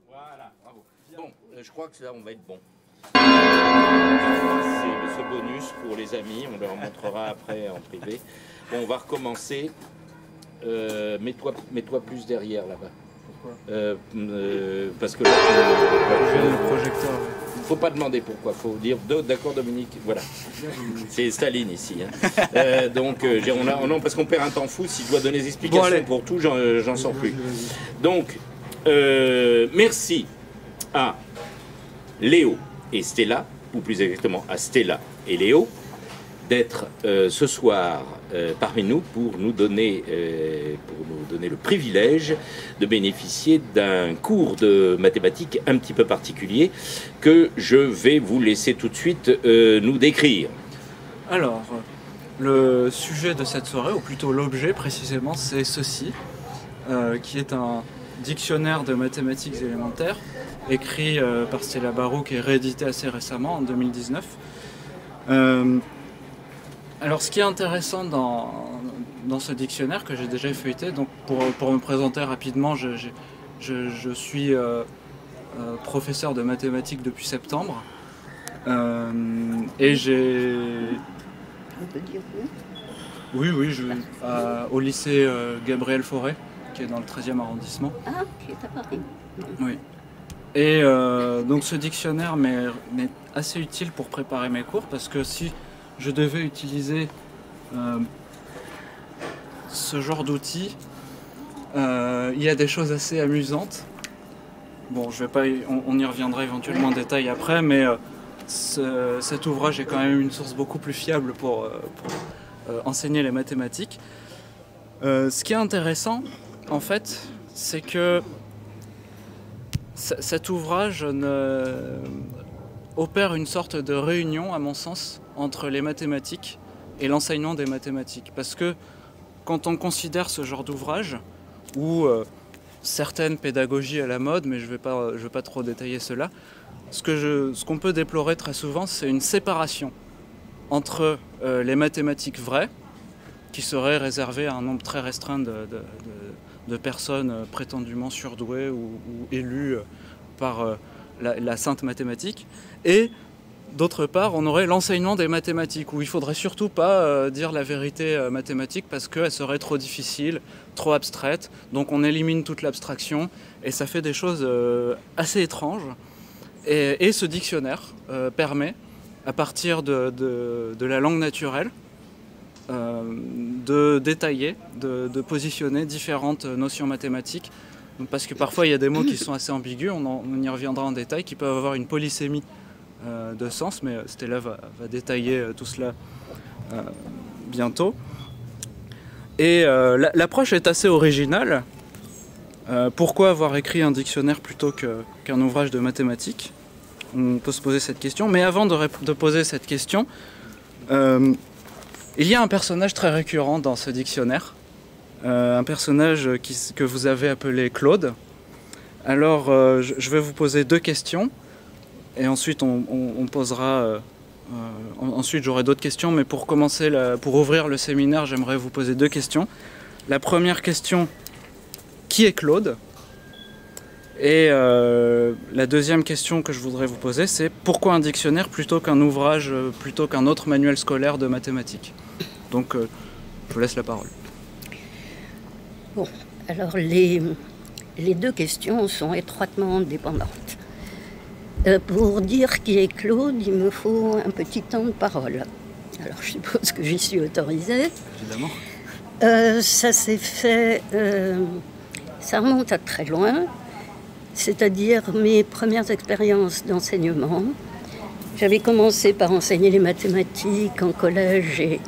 Voilà, bravo. Bon, je crois que là, on va être bon. C'est ce bonus pour les amis, on leur montrera après en privé. Bon, on va recommencer. Mets-toi plus derrière là-bas. Pourquoi parce que là, j'ai le projecteur. Faut pas demander pourquoi, faut dire d'accord Dominique, voilà. C'est Staline ici. Hein. Donc, non, parce qu'on perd un temps fou, si je dois donner des explications pour tout, j'en sors plus. Donc, merci à Léo et Stella, ou plus exactement à Stella et Léo, d'être ce soir parmi nous pour nous donner le privilège de bénéficier d'un cours de mathématiques un petit peu particulier que je vais vous laisser tout de suite nous décrire. Alors, le sujet de cette soirée, ou plutôt l'objet précisément, c'est ceci, qui est un dictionnaire de mathématiques élémentaires écrit par Stella Baruch et réédité assez récemment en 2019. Alors ce qui est intéressant dans ce dictionnaire que j'ai déjà feuilleté, donc pour me présenter rapidement, je suis professeur de mathématiques depuis septembre et j'ai... On peut dire oui, au lycée Gabriel Fauré, qui est dans le 13e arrondissement. Ah, qui est à Paris. Oui. Et donc ce dictionnaire m'est assez utile pour préparer mes cours, parce que si je devais utiliser ce genre d'outils, il y a des choses assez amusantes. Bon, je vais pas, on y reviendra éventuellement en détail après, mais cet ouvrage est quand même une source beaucoup plus fiable pour enseigner les mathématiques. Ce qui est intéressant, en fait, c'est que cet ouvrage opère une sorte de réunion, à mon sens, entre les mathématiques et l'enseignement des mathématiques. Parce que quand on considère ce genre d'ouvrage, où certaines pédagogies à la mode, mais je vais pas trop détailler cela, ce qu'on peut déplorer très souvent, c'est une séparation entre les mathématiques vraies, qui seraient réservées à un nombre très restreint de personnes prétendument surdouées ou élues par la sainte mathématique, et d'autre part, on aurait l'enseignement des mathématiques, où il ne faudrait surtout pas dire la vérité mathématique parce qu'elle serait trop difficile, trop abstraite, donc on élimine toute l'abstraction, et ça fait des choses assez étranges. Et ce dictionnaire permet, à partir de la langue naturelle, de détailler, de positionner différentes notions mathématiques, parce que parfois il y a des mots qui sont assez ambigus, on y reviendra en détail, qui peuvent avoir une polysémie de sens, mais Stella va détailler tout cela bientôt. Et l'approche est assez originale. Pourquoi avoir écrit un dictionnaire plutôt qu'un ouvrage de mathématiques? On peut se poser cette question, mais avant de poser cette question, il y a un personnage très récurrent dans ce dictionnaire, un personnage que vous avez appelé Claude. Alors, je vais vous poser deux questions, et ensuite on posera... ensuite j'aurai d'autres questions, mais pour commencer, pour ouvrir le séminaire, j'aimerais vous poser deux questions. La première question, qui est Claude? Et la deuxième question que je voudrais vous poser, c'est pourquoi un dictionnaire plutôt qu'un ouvrage, plutôt qu'un autre manuel scolaire de mathématiques? Donc, je vous laisse la parole. Bon, alors les deux questions sont étroitement dépendantes. Pour dire qui est Claude, il me faut un petit temps de parole. Alors, je suppose que j'y suis autorisée. Évidemment. Ça s'est fait... ça remonte à très loin. C'est-à-dire mes premières expériences d'enseignement. J'avais commencé par enseigner les mathématiques en collège et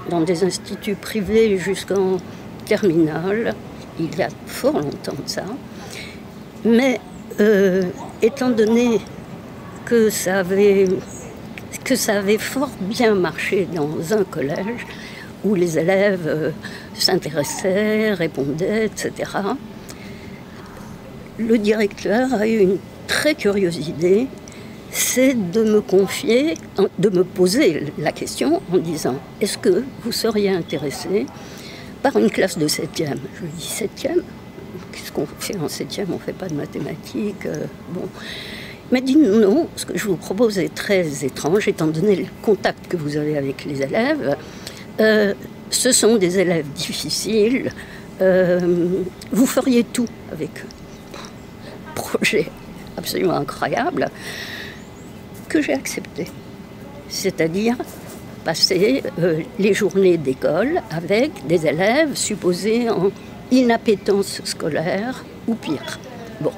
dans des instituts privés jusqu'en terminale, il y a fort longtemps de ça. Mais étant donné que ça avait fort bien marché dans un collège où les élèves s'intéressaient, répondaient, etc., le directeur a eu une très curieuse idée, c'est de me confier, de me poser la question en disant « Est-ce que vous seriez intéressé par une classe de 7e ?» Je lui dis « 7e ? Qu'est-ce qu'on fait en 7e ? On ne fait pas de mathématiques. Bon. » Il m'a dit « Non, ce que je vous propose est très étrange, étant donné le contact que vous avez avec les élèves. Ce sont des élèves difficiles. Vous feriez tout avec eux. » Projet absolument incroyable que j'ai accepté. C'est-à-dire passer les journées d'école avec des élèves supposés en inappétence scolaire ou pire. Bon,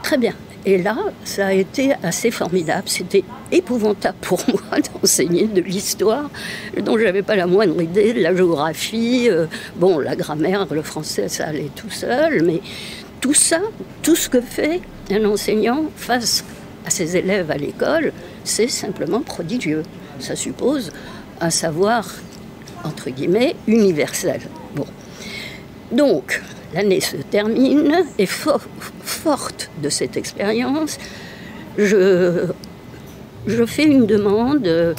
très bien. Et là, ça a été assez formidable. C'était épouvantable pour moi d'enseigner de l'histoire dont je n'avais pas la moindre idée, de la géographie, bon, la grammaire, le français, ça allait tout seul, mais tout ça, tout ce que fait un enseignant face à ses élèves à l'école, c'est simplement prodigieux. Ça suppose un savoir, entre guillemets, universel. Bon. Donc, l'année se termine et forte de cette expérience, je fais une demande,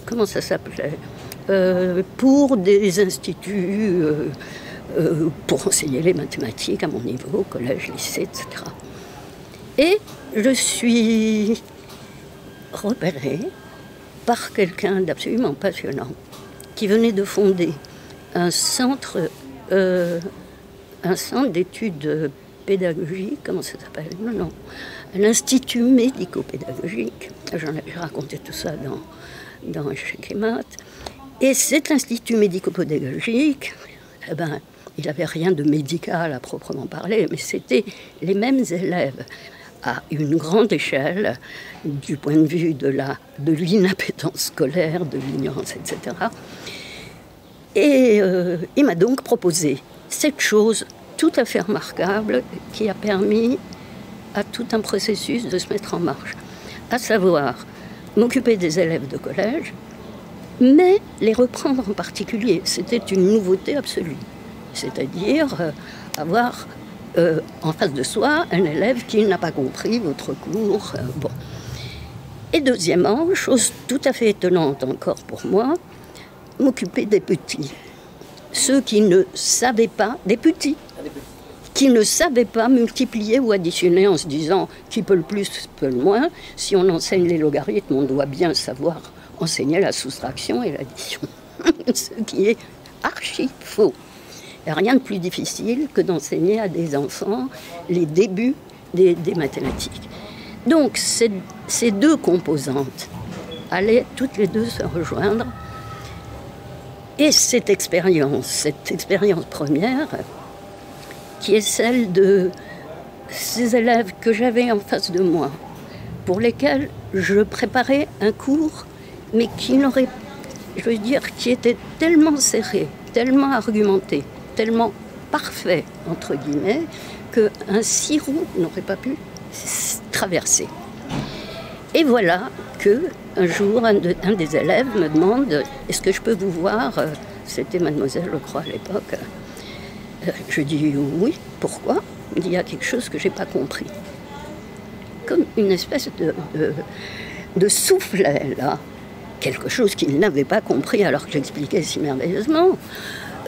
comment ça s'appelait, pour des instituts, pour enseigner les mathématiques à mon niveau, collège, lycée, etc. Et je suis repérée par quelqu'un d'absolument passionnant qui venait de fonder un centre d'études pédagogiques, comment ça s'appelle ? Non, l'Institut médico-pédagogique. J'ai raconté tout ça dans Échecs et maths. Et cet Institut médico-pédagogique, eh ben, il n'avait rien de médical à proprement parler, mais c'était les mêmes élèves à une grande échelle, du point de vue de l'inappétence scolaire, de l'ignorance, etc. Et il m'a donc proposé cette chose tout à fait remarquable qui a permis à tout un processus de se mettre en marche, à savoir m'occuper des élèves de collège, mais les reprendre en particulier. C'était une nouveauté absolue, c'est-à-dire avoir en face de soi un élève qui n'a pas compris votre cours. Bon. Et deuxièmement, chose tout à fait étonnante encore pour moi, m'occuper des petits. Ceux qui ne savaient pas, des petits, qui ne savaient pas multiplier ou additionner en se disant qui peut le plus, peut le moins. Si on enseigne les logarithmes, on doit bien savoir enseigner la soustraction et l'addition. Ce qui est archi faux. Il n'y a rien de plus difficile que d'enseigner à des enfants les débuts des mathématiques. Donc ces deux composantes allaient toutes les deux se rejoindre. Et cette expérience première, qui est celle de ces élèves que j'avais en face de moi, pour lesquels je préparais un cours, mais qui qui était tellement serré, tellement argumenté, tellement parfait, entre guillemets, qu'un 6 roues n'aurait pas pu traverser. Et voilà qu'un jour, un des élèves me demande « Est-ce que je peux vous voir ?» C'était mademoiselle, je crois, à l'époque. Je dis « Oui, pourquoi ?» Il dit « Il y a quelque chose que je n'ai pas compris. » Comme une espèce de soufflet, là. Quelque chose qu'il n'avait pas compris alors que j'expliquais si merveilleusement.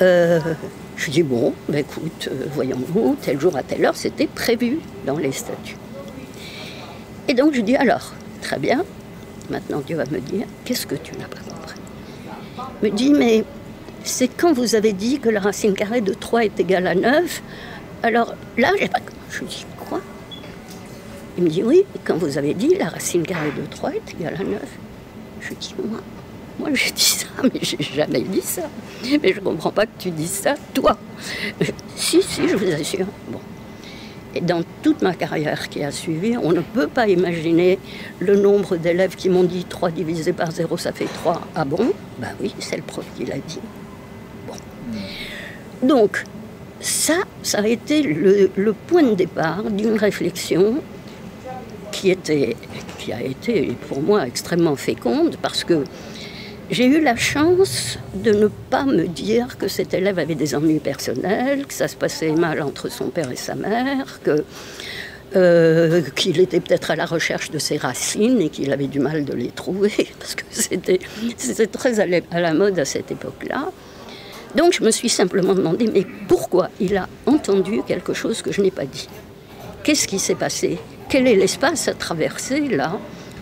Je dis « Bon, ben écoute, voyons-nous, tel jour à telle heure, c'était prévu dans les statuts. » Et donc je dis « Alors, très bien, maintenant tu vas me dire, qu'est-ce que tu n'as pas compris ?» Il me dit « Mais c'est quand vous avez dit que la racine carrée de 3 est égale à 9, alors là, j'ai pas compris. » Je lui dis « Quoi ?» Il me dit « Oui, quand vous avez dit la racine carrée de 3 est égale à 9. » Je lui dis « Moi j'ai dit ça, mais j'ai jamais dit ça. Mais je comprends pas que tu dises ça, toi. » Si, je vous assure. Bon. Et dans toute ma carrière qui a suivi, on ne peut pas imaginer le nombre d'élèves qui m'ont dit 3 divisé par 0, ça fait 3. Ah bon ? Ben oui, c'est le prof qui l'a dit. Bon. Donc, ça a été le point de départ d'une réflexion qui a été pour moi extrêmement féconde, parce que j'ai eu la chance de ne pas me dire que cet élève avait des ennuis personnels, que ça se passait mal entre son père et sa mère, qu'il était peut-être à la recherche de ses racines et qu'il avait du mal de les trouver, parce que c'était très à la mode à cette époque-là. Donc je me suis simplement demandé, mais pourquoi il a entendu quelque chose que je n'ai pas dit? Qu'est-ce qui s'est passé? Quel est l'espace à traverser là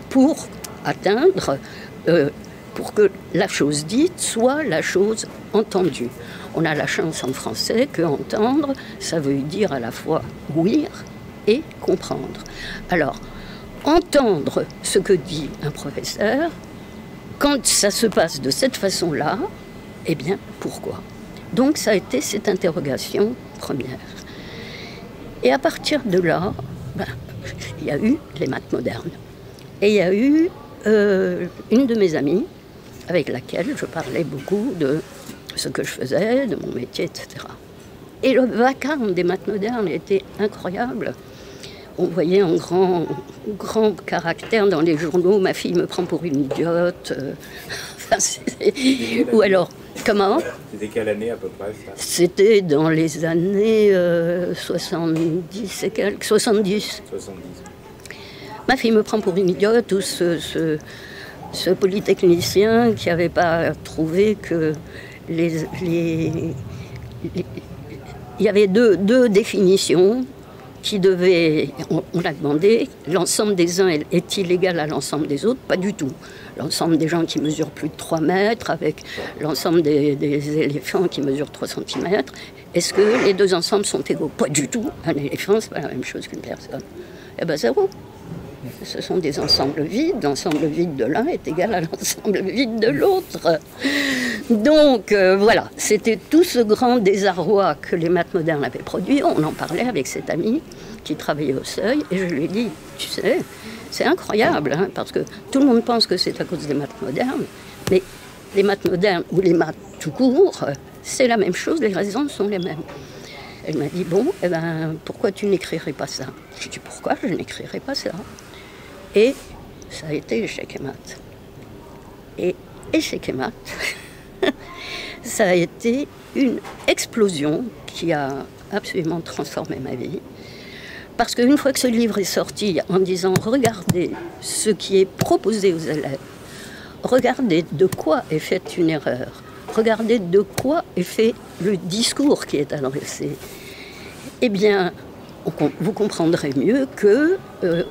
pour atteindre, pour que la chose dite soit la chose entendue? On a la chance en français que entendre, ça veut dire à la fois ouïr et comprendre. Alors, entendre ce que dit un professeur, quand ça se passe de cette façon-là, eh bien, pourquoi? Donc, ça a été cette interrogation première. Et à partir de là, il y a eu les maths modernes. Et il y a eu une de mes amies, avec laquelle je parlais beaucoup de ce que je faisais, de mon métier, etc. Et le vacarme des maths modernes était incroyable. On voyait en grand caractère dans les journaux, ma fille me prend pour une idiote. Ou alors, comment? C'était quelle année à peu près ça? C'était dans les années 70 et quelques, 70. 70. Ma fille me prend pour une idiote, ou ce polytechnicien qui n'avait pas trouvé que il y avait deux définitions qui devaient, on a demandé, l'ensemble des uns est-il égal à l'ensemble des autres? Pas du tout. L'ensemble des gens qui mesurent plus de 3 mètres, avec l'ensemble des éléphants qui mesurent 3 cm, est-ce que les deux ensembles sont égaux? Pas du tout. Un éléphant, c'est pas la même chose qu'une personne. Eh bien, zéro. Ce sont des ensembles vides. L'ensemble vide de l'un est égal à l'ensemble vide de l'autre. Donc, voilà, c'était tout ce grand désarroi que les maths modernes avaient produit. On en parlait avec cet ami qui travaillait au Seuil, et je lui ai dit, tu sais, c'est incroyable, hein, parce que tout le monde pense que c'est à cause des maths modernes, mais les maths modernes ou les maths tout court, c'est la même chose, les raisons sont les mêmes. Elle m'a dit, bon, eh ben, pourquoi tu n'écrirais pas ça? J'ai dit, pourquoi je n'écrirais pas ça? Et ça a été échec et maths. Et échec et maths, ça a été une explosion qui a absolument transformé ma vie. Parce qu'une fois que ce livre est sorti en disant « Regardez ce qui est proposé aux élèves, regardez de quoi est faite une erreur, regardez de quoi est fait le discours qui est adressé », eh bien, vous comprendrez mieux que,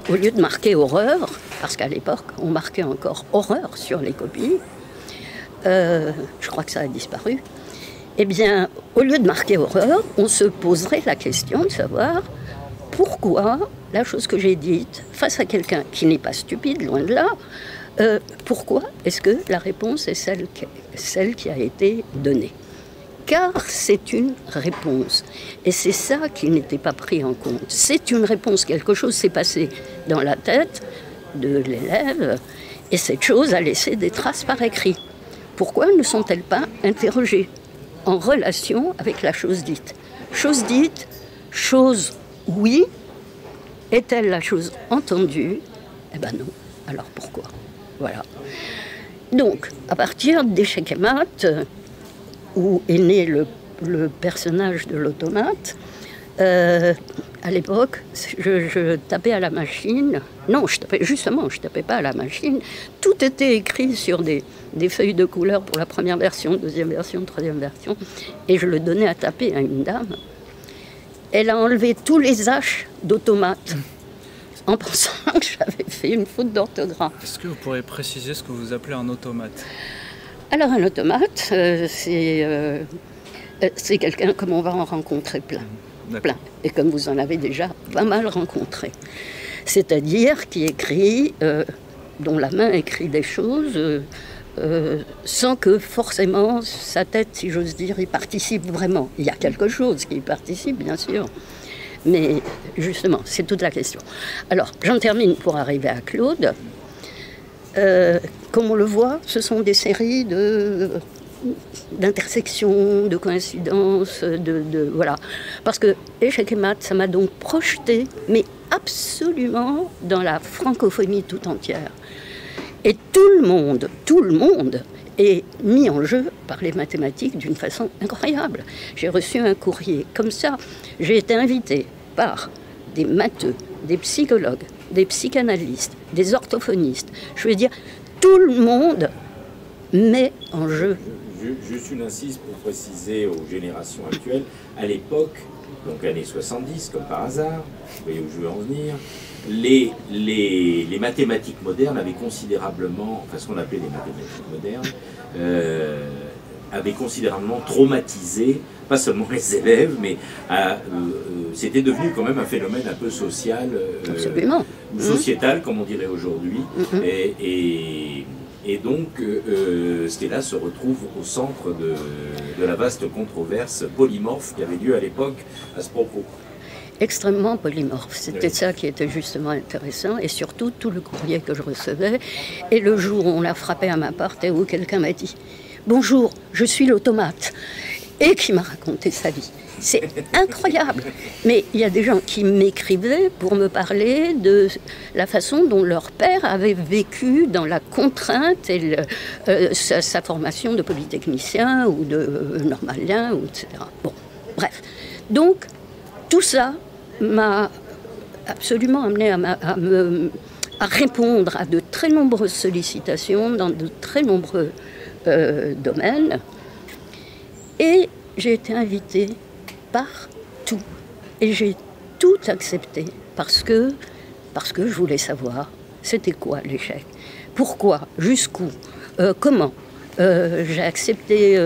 au lieu de marquer horreur, parce qu'à l'époque, on marquait encore horreur sur les copies, je crois que ça a disparu, eh bien, au lieu de marquer horreur, on se poserait la question de savoir pourquoi la chose que j'ai dite face à quelqu'un qui n'est pas stupide, loin de là, pourquoi est-ce que la réponse est celle qui a été donnée? Car c'est une réponse. Et c'est ça qui n'était pas pris en compte. C'est une réponse, quelque chose s'est passé dans la tête de l'élève, et cette chose a laissé des traces par écrit. Pourquoi ne sont-elles pas interrogées en relation avec la chose dite? Chose dite, chose oui, est-elle la chose entendue? Eh bien non. Alors pourquoi? Voilà. Donc, à partir d'échec et maths, où est né le personnage de l'automate, à l'époque, je tapais à la machine. Non, je tapais pas à la machine. Tout était écrit sur des feuilles de couleur pour la première version, deuxième version, troisième version, et je le donnais à taper à une dame. Elle a enlevé tous les H d'automate en pensant que j'avais fait une faute d'orthographe. Est-ce que vous pourriez préciser ce que vous appelez un automate? Alors un automate, c'est quelqu'un comme on va en rencontrer plein. Et comme vous en avez déjà pas mal rencontré. C'est-à-dire qui écrit, dont la main écrit des choses sans que forcément sa tête, si j'ose dire, y participe vraiment. Il y a quelque chose qui y participe, bien sûr. Mais justement, c'est toute la question. Alors, j'en termine pour arriver à Claude. Comme on le voit, ce sont des séries d'intersections, de coïncidences, voilà. Parce que échec et maths, ça m'a donc projeté, mais absolument dans la francophonie tout entière. Et tout le monde est mis en jeu par les mathématiques d'une façon incroyable. J'ai reçu un courrier comme ça. J'ai été invitée par des matheux, des psychologues, des psychanalystes, des orthophonistes. Je veux dire, tout le monde met en jeu. Juste une incise pour préciser aux générations actuelles, à l'époque, donc années 70, comme par hasard, vous voyez où je veux en venir, les mathématiques modernes avaient considérablement, enfin ce qu'on appelait les mathématiques modernes, avaient considérablement traumatisé, pas seulement les élèves, mais c'était devenu quand même un phénomène un peu social, ou sociétal, comme on dirait aujourd'hui. Et donc, Stella se retrouve au centre de la vaste controverse polymorphe qui avait lieu à l'époque à ce propos. Extrêmement polymorphe. C'était ça qui était justement intéressant, et surtout tout le courrier que je recevais. Et le jour où on l'a frappé à ma porte et où quelqu'un m'a dit « Bonjour, je suis l'automate », et qui m'a raconté sa vie. C'est incroyable. Mais il y a des gens qui m'écrivaient pour me parler de la façon dont leur père avait vécu dans la contrainte et sa formation de polytechnicien ou de normalien, etc. Bon, bref. Donc, tout ça m'a absolument amené à répondre à de très nombreuses sollicitations dans de très nombreux domaines. Et j'ai été invitée partout. Et j'ai tout accepté parce que je voulais savoir c'était quoi l'échec. Pourquoi, jusqu'où, comment. J'ai accepté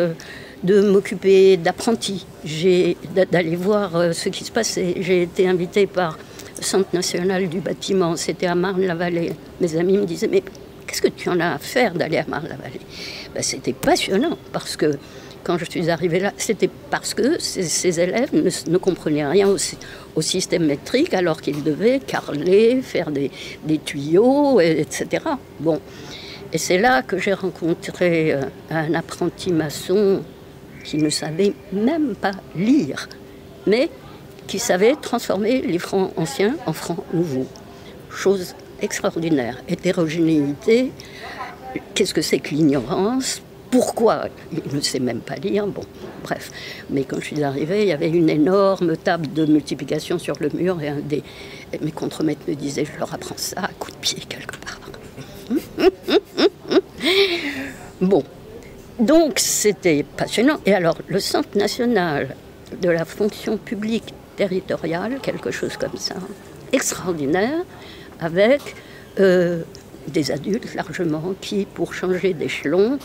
de m'occuper d'apprentis, d'aller voir ce qui se passait. J'ai été invitée par le Centre national du bâtiment, c'était à Marne-la-Vallée. Mes amis me disaient, mais qu'est-ce que tu en as à faire d'aller à Marne-la-Vallée? Ben, c'était passionnant, parce que quand je suis arrivée là, c'était parce que ces élèves ne comprenaient rien au système métrique, alors qu'ils devaient carreler, faire des tuyaux, etc. Bon. Et c'est là que j'ai rencontré un apprenti maçon qui ne savait même pas lire, mais qui savait transformer les francs anciens en francs nouveaux. Chose extraordinaire. Hétérogénéité, qu'est-ce que c'est que l'ignorance? Pourquoi? Il ne sait même pas lire, bon, bref. Mais quand je suis arrivée, il y avait une énorme table de multiplication sur le mur et mes contremaîtres me disaient, je leur apprends ça à coups de pied quelque part. Bon, donc c'était passionnant. Et alors, le Centre national de la fonction publique territoriale, quelque chose comme ça, extraordinaire, avec des adultes largement qui, pour changer d'échelon,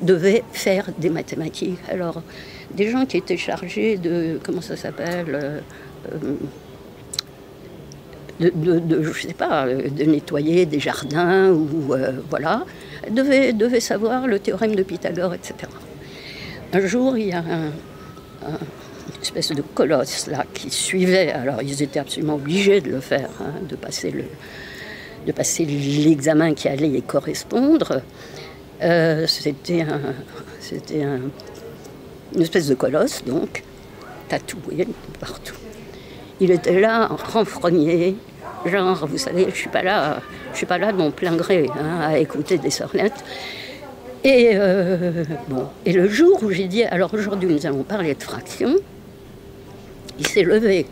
devaient faire des mathématiques. Alors, des gens qui étaient chargés de, comment ça s'appelle, je sais pas, de nettoyer des jardins, ou voilà, devaient savoir le théorème de Pythagore, etc. Un jour, il y a une espèce de colosse là qui suivait, alors ils étaient absolument obligés de le faire, hein, de passer l'examen qui allait y correspondre. C'était une espèce de colosse, donc, tatoué partout. Il était là, en renfrogné, genre, vous savez, je suis pas là de mon plein gré, hein, à écouter des sornettes. Et bon, et le jour où j'ai dit, alors aujourd'hui nous allons parler de fractions, il s'est levé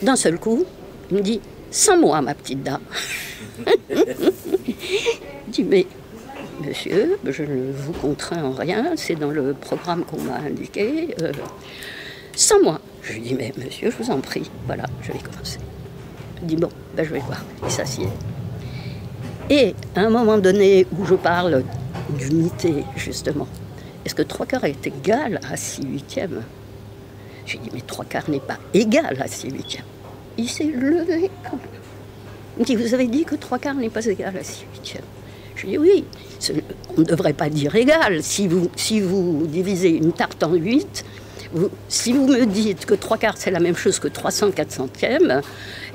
d'un seul coup, il me dit, sans moi, ma petite dame. Il dit, mais monsieur, je ne vous contrains en rien, c'est dans le programme qu'on m'a indiqué, sans moi. Je lui dis, mais monsieur, je vous en prie, voilà, je vais commencer. Il dit, bon, ben, je vais voir. Il s'assied. Et à un moment donné où je parle d'unité, justement, est-ce que 3/4 est égal à 6/8? Je lui dis, mais 3/4 n'est pas égal à 6/8. Il s'est levé quand même. Il me dit, vous avez dit que 3/4 n'est pas égal à 6/8. Je lui dis, oui, on ne devrait pas dire égal. Si vous divisez une tarte en 8, si vous me dites que 3/4 c'est la même chose que 300/400e,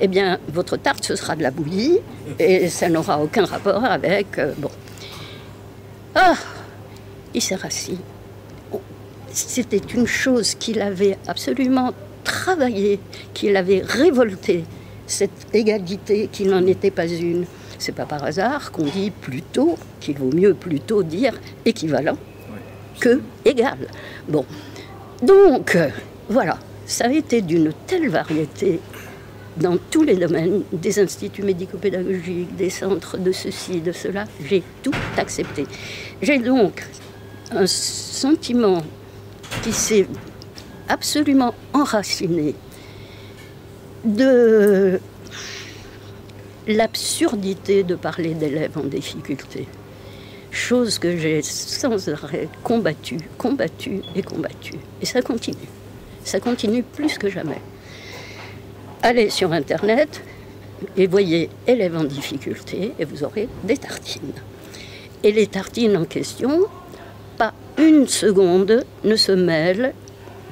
eh bien votre tarte ce sera de la bouillie et ça n'aura aucun rapport avec... bon. Ah, il s'est rassis. C'était une chose qu'il avait absolument travaillé, qu'il avait révolté, cette égalité qui n'en était pas une, c'est pas par hasard qu'on dit plutôt, qu'il vaut mieux plutôt dire équivalent que égal. Bon, donc voilà, ça a été d'une telle variété dans tous les domaines, des instituts médico-pédagogiques, des centres de ceci, de cela, j'ai tout accepté. J'ai donc un sentiment qui s'est absolument enraciné de l'absurdité de parler d'élèves en difficulté. Chose que j'ai sans arrêt combattue. Et ça continue plus que jamais. Allez sur Internet et voyez élèves en difficulté et vous aurez des tartines. Et les tartines en question, pas une seconde ne se mêle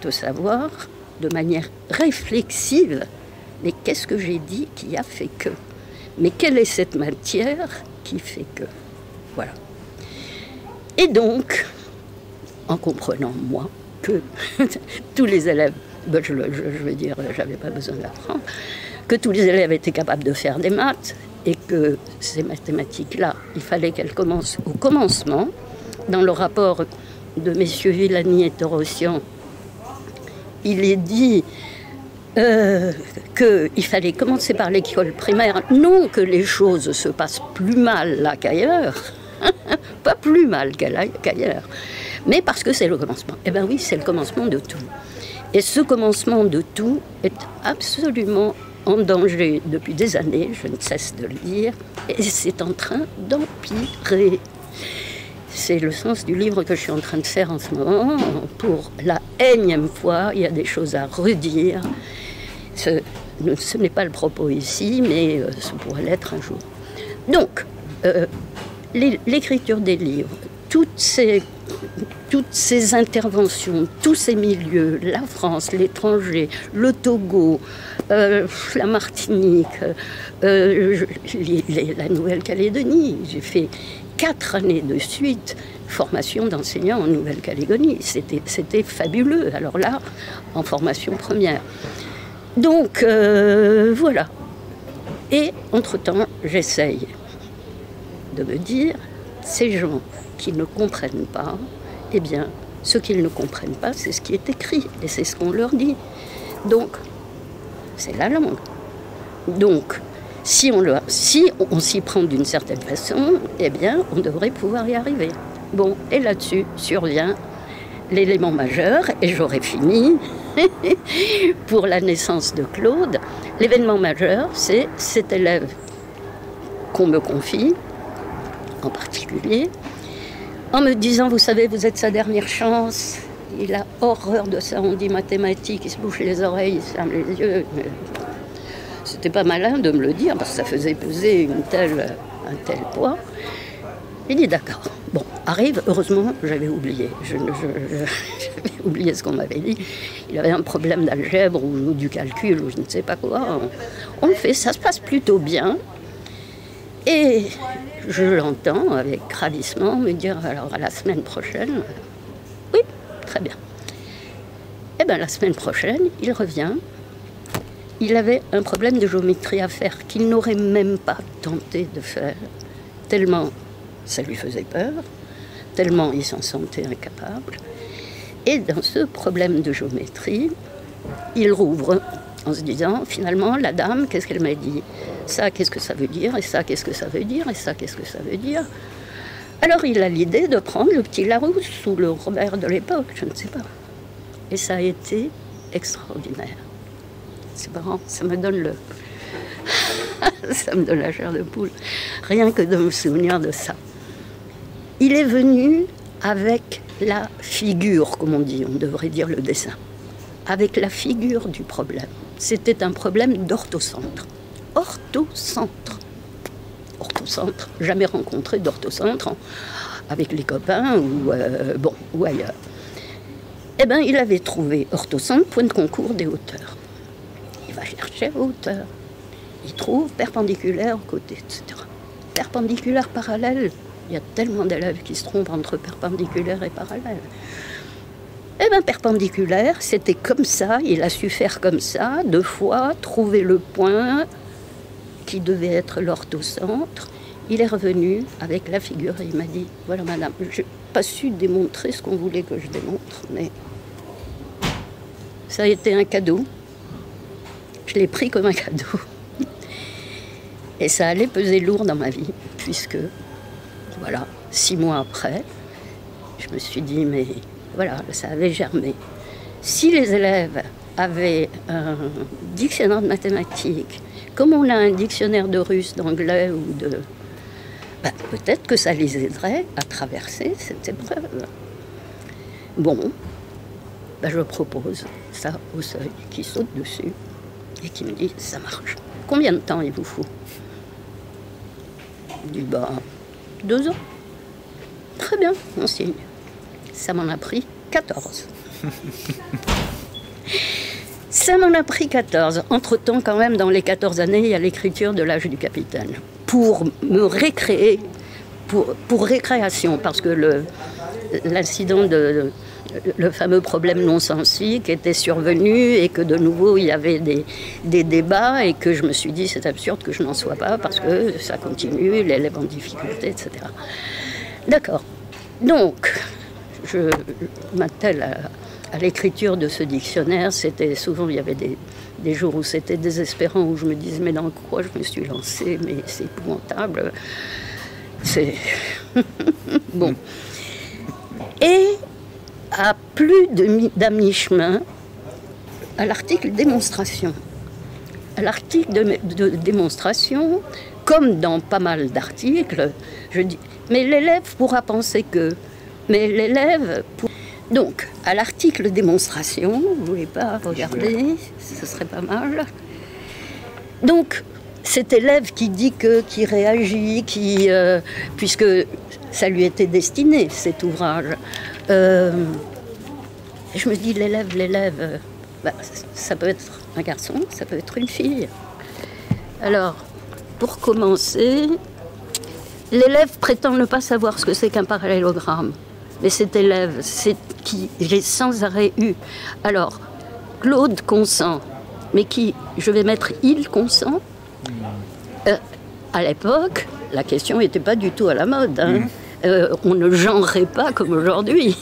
de savoir de manière réflexive, mais qu'est-ce que j'ai dit qui a fait que? Mais quelle est cette matière qui fait que? Voilà. Et donc, en comprenant, moi, que tous les élèves, je veux dire, j'avais pas besoin d'apprendre, que tous les élèves étaient capables de faire des maths et que ces mathématiques-là, il fallait qu'elles commencent au commencement. Dans le rapport de messieurs Villani et Torossian, il est dit qu'il fallait commencer par l'école primaire, non que les choses se passent plus mal là qu'ailleurs, pas plus mal qu'ailleurs, mais parce que c'est le commencement. Eh bien oui, c'est le commencement de tout. Et ce commencement de tout est absolument en danger depuis des années, je ne cesse de le dire, et c'est en train d'empirer. C'est le sens du livre que je suis en train de faire en ce moment. Pour la énième fois, il y a des choses à redire. Ce n'est pas le propos ici, mais ce pourrait l'être un jour. Donc, l'écriture des livres, toutes ces interventions, tous ces milieux, la France, l'étranger, le Togo, la Martinique, la Nouvelle-Calédonie, j'ai fait 4 années de suite formation d'enseignants en Nouvelle-Calédonie. C'était fabuleux. Alors là, en formation première. Donc, voilà. Et, entre-temps, j'essaye de me dire, ces gens qui ne comprennent pas, eh bien, ce qu'ils ne comprennent pas, c'est ce qui est écrit. Et c'est ce qu'on leur dit. Donc, c'est la langue. Donc, si on s'y prend d'une certaine façon, eh bien, on devrait pouvoir y arriver. Bon, et là-dessus survient l'élément majeur, et j'aurai fini pour la naissance de Claude. L'événement majeur, c'est cet élève qu'on me confie, en particulier, en me disant, vous savez, vous êtes sa dernière chance. Il a horreur de ça, on dit mathématiques, il se bouche les oreilles, il se ferme les yeux. C'était pas malin de me le dire, parce que ça faisait peser un tel poids. Il dit d'accord. Bon, arrive, heureusement, j'avais oublié. J'avais oublié ce qu'on m'avait dit. Il avait un problème d'algèbre ou du calcul ou je ne sais pas quoi. On le fait, ça se passe plutôt bien. Et je l'entends avec ravissement me dire, alors à la semaine prochaine, oui, très bien. Eh bien, la semaine prochaine, il revient. Il avait un problème de géométrie à faire qu'il n'aurait même pas tenté de faire, tellement ça lui faisait peur, tellement il s'en sentait incapable. Et dans ce problème de géométrie, il rouvre en se disant, finalement, la dame, qu'est-ce qu'elle m'a dit? Ça, qu'est-ce que ça veut dire? Et ça, qu'est-ce que ça veut dire? Et ça, qu'est-ce que ça veut dire? Alors il a l'idée de prendre le petit Larousse ou le Robert de l'époque, je ne sais pas. Et ça a été extraordinaire. C'est marrant, ça me donne ça me donne la chair de poule, rien que de me souvenir de ça. Il est venu avec la figure, comme on dit, on devrait dire le dessin, avec la figure du problème. C'était un problème d'orthocentre. Orthocentre, jamais rencontré d'orthocentre avec les copains ou ailleurs. Eh bien, il avait trouvé orthocentre, point de concours des hauteurs. Il va chercher hauteur. Il trouve perpendiculaire côté, etc. Perpendiculaire parallèle. Il y a tellement d'élèves qui se trompent entre perpendiculaire et parallèle. Eh bien, perpendiculaire, c'était comme ça. Il a su faire comme ça, 2 fois, trouver le point qui devait être l'orthocentre. Il est revenu avec la figure et il m'a dit, voilà madame, je n'ai pas su démontrer ce qu'on voulait que je démontre, mais ça a été un cadeau. Je l'ai pris comme un cadeau. Et ça allait peser lourd dans ma vie, puisque, voilà, 6 mois après, je me suis dit, mais voilà, ça avait germé. Si les élèves avaient un dictionnaire de mathématiques, comme on a un dictionnaire de russe, d'anglais ou de... Ben, peut-être que ça les aiderait à traverser cette épreuve. Bon, ben, je propose ça au seuil, qui saute dessus et qui me dit, ça marche. Combien de temps il vous faut? Je dis, bah, 2 ans. Très bien, on signe. Ça m'en a pris 14. Ça m'en a pris 14. Entre-temps, quand même, dans les 14 années, il y a l'écriture de l'âge du capitaine. Pour me récréer, pour récréation, parce que l'incident le fameux problème non-sensique était survenu et que de nouveau il y avait des débats et que je me suis dit c'est absurde que je n'en sois pas parce que ça continue, l'élève en difficulté, etc. D'accord. Donc, je m'attelle à l'écriture de ce dictionnaire. C'était souvent, il y avait des jours où c'était désespérant, où je me disais mais dans quoi je me suis lancée, mais c'est épouvantable. C'est... bon. Et à plus d'un mi-chemin, à l'article démonstration. À l'article de démonstration, comme dans pas mal d'articles, je dis, mais l'élève pourra penser que... Mais l'élève... Donc, à l'article démonstration, vous ne voulez pas regarder, ce serait pas mal. Donc, cet élève qui dit que, qui réagit, puisque ça lui était destiné, cet ouvrage. Je me dis, l'élève, bah, ça peut être un garçon, ça peut être une fille. Alors, pour commencer, l'élève prétend ne pas savoir ce que c'est qu'un parallélogramme. Mais cet élève, c'est qui j'ai sans arrêt eu. Alors, Claude consent, mais qui, je vais mettre il consent. À l'époque, la question n'était pas du tout à la mode. Hein. On ne genrerait pas comme aujourd'hui.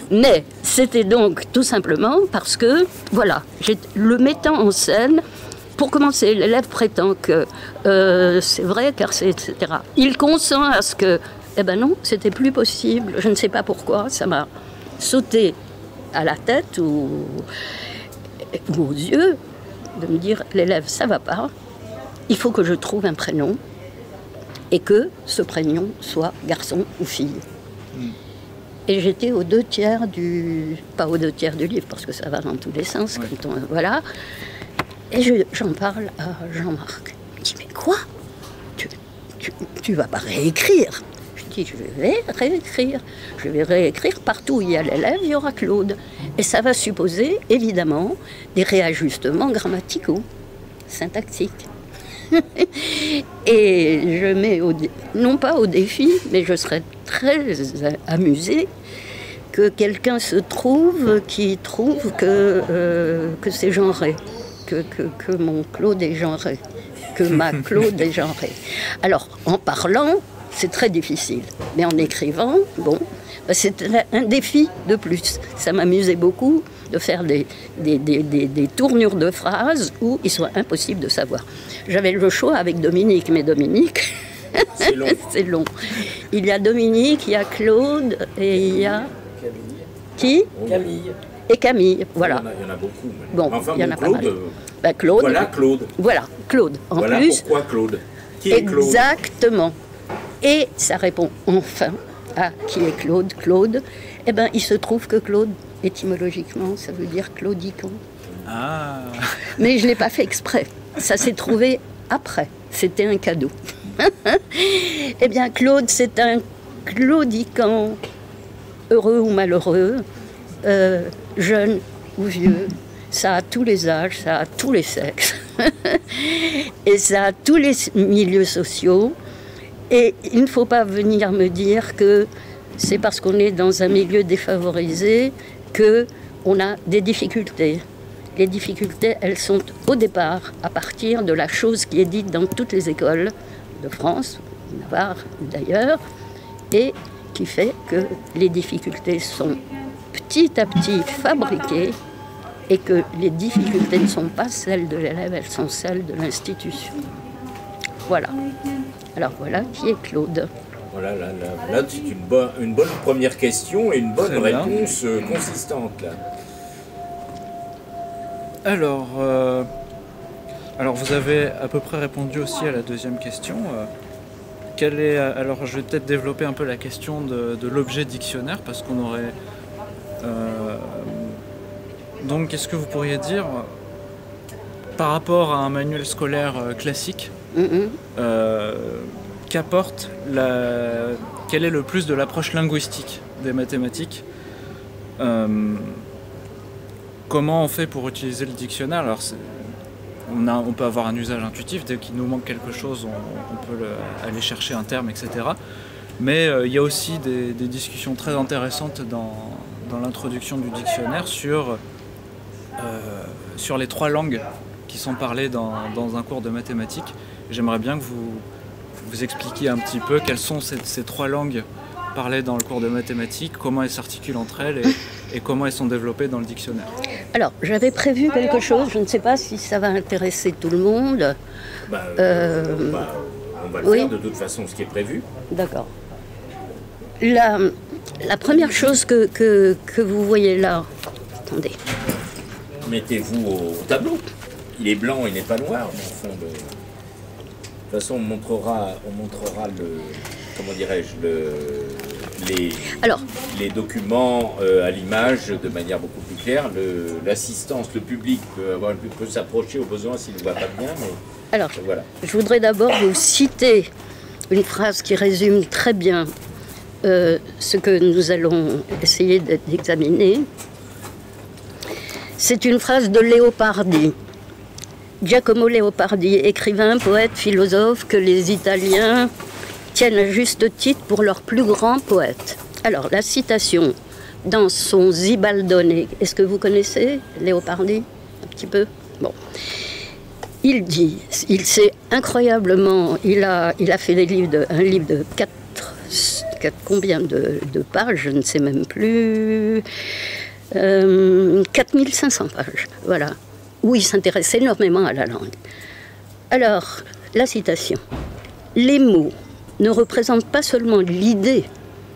Mais c'était donc tout simplement parce que, voilà, le mettant en scène, pour commencer, l'élève prétend que c'est vrai, car c'est, etc. Il consent à ce que, eh ben non, c'était plus possible. Je ne sais pas pourquoi, ça m'a sauté à la tête ou aux yeux de me dire, l'élève, ça va pas, il faut que je trouve un prénom et que ce prénom soit garçon ou fille. Et j'étais aux 2/3 pas aux 2/3 du livre, parce que ça va dans tous les sens, quand voilà. Et j'en parle à Jean-Marc. Il me dit, mais quoi? Tu vas pas réécrire? Je dis, je vais réécrire. Je vais réécrire partout où il y a l'élève, il y aura Claude. Et ça va supposer, évidemment, des réajustements grammaticaux, syntaxiques. Et je mets, non pas au défi, mais je serais très amusée que quelqu'un qui trouve que c'est genré, que mon Claude est genré, que ma Claude est genrée. Alors, en parlant, c'est très difficile, mais en écrivant, bon, c'est un défi de plus. Ça m'amusait beaucoup de faire des tournures de phrases où il soit impossible de savoir. J'avais le choix avec Dominique, mais Dominique, c'est long. C'est long. Il y a Dominique, il y a Claude et il y a... Camille. Qui? Camille. Et Camille, voilà. Il y en a beaucoup. Bon, enfin, il y en a Claude, pas mal. Ben, Claude. Voilà Claude. Voilà, Claude. En voilà plus, pourquoi Claude. Qui est Claude? Exactement. Et ça répond enfin à qui est Claude. Claude, eh ben, il se trouve que Claude, étymologiquement, ça veut dire claudiquant. Ah. Mais je ne l'ai pas fait exprès. Ça s'est trouvé après. C'était un cadeau. Eh bien, Claude, c'est un claudiquant, heureux ou malheureux, jeune ou vieux. Ça a tous les âges, ça a tous les sexes. Et ça a tous les milieux sociaux. Et il ne faut pas venir me dire que c'est parce qu'on est dans un milieu défavorisé qu'on a des difficultés. Les difficultés, elles sont au départ à partir de la chose qui est dite dans toutes les écoles. de France, Navarre d'ailleurs, et qui fait que les difficultés sont petit à petit fabriquées et que les difficultés ne sont pas celles de l'élève, elles sont celles de l'institution. Voilà. Alors voilà qui est Claude. Voilà, là c'est une bonne première question et une bonne réponse consistante. Là. Alors, vous avez à peu près répondu aussi à la deuxième question. Alors, je vais peut-être développer un peu la question de l'objet dictionnaire, parce qu'on aurait... donc, qu'est-ce que vous pourriez dire par rapport à un manuel scolaire classique? Qu'apporte quel est le plus de l'approche linguistique des mathématiques? Comment on fait pour utiliser le dictionnaire? Alors, on peut avoir un usage intuitif, dès qu'il nous manque quelque chose, on peut aller chercher un terme, etc. Mais il y a aussi des discussions très intéressantes dans l'introduction du dictionnaire sur les 3 langues qui sont parlées dans un cours de mathématiques. J'aimerais bien que vous expliquiez un petit peu quelles sont ces 3 langues parlées dans le cours de mathématiques, comment elles s'articulent entre elles et comment elles sont développées dans le dictionnaire. Alors, j'avais prévu quelque chose, je ne sais pas si ça va intéresser tout le monde. On va le faire de toute façon, ce qui est prévu. D'accord. La première chose que vous voyez là, attendez. Mettez-vous au tableau. Il est blanc, il n'est pas noir, mais au fond de toute façon, on montrera comment dirais-je, les documents à l'image de manière beaucoup plus claire. L'assistance, le public peut s'approcher au besoin s'il ne voit pas bien. Mais alors, voilà. Je voudrais d'abord vous citer une phrase qui résume très bien ce que nous allons essayer d'examiner. C'est une phrase de Leopardi. Giacomo Leopardi, écrivain, poète, philosophe, que les Italiens tiennent à juste titre pour leur plus grand poète. Alors, la citation dans son Zibaldone, est-ce que vous connaissez Leopardi? Un petit peu? Bon. Il dit, il s'est incroyablement, il a fait un livre de 4 combien de pages, je ne sais même plus, 4500 pages, voilà, où il s'intéresse énormément à la langue. Alors, la citation. Les mots ne représentent pas seulement l'idée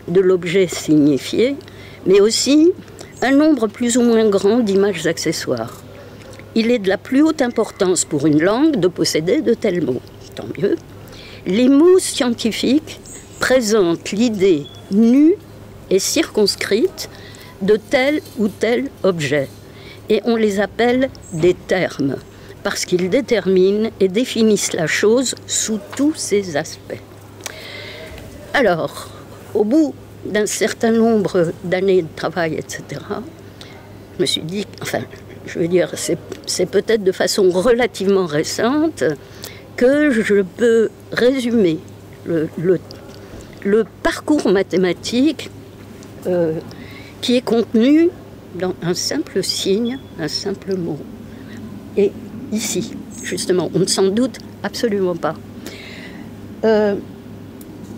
de l'objet signifié, mais aussi un nombre plus ou moins grand d'images accessoires. Il est de la plus haute importance pour une langue de posséder de tels mots. Tant mieux. Les mots scientifiques présentent l'idée nue et circonscrite de tel ou tel objet. Et on les appelle des termes, parce qu'ils déterminent et définissent la chose sous tous ses aspects. Alors, au bout d'un certain nombre d'années de travail, etc., je me suis dit, je veux dire, c'est peut-être de façon relativement récente que je peux résumer le parcours mathématique qui est contenu dans un simple signe, un simple mot. Et ici, justement, on ne s'en doute absolument pas.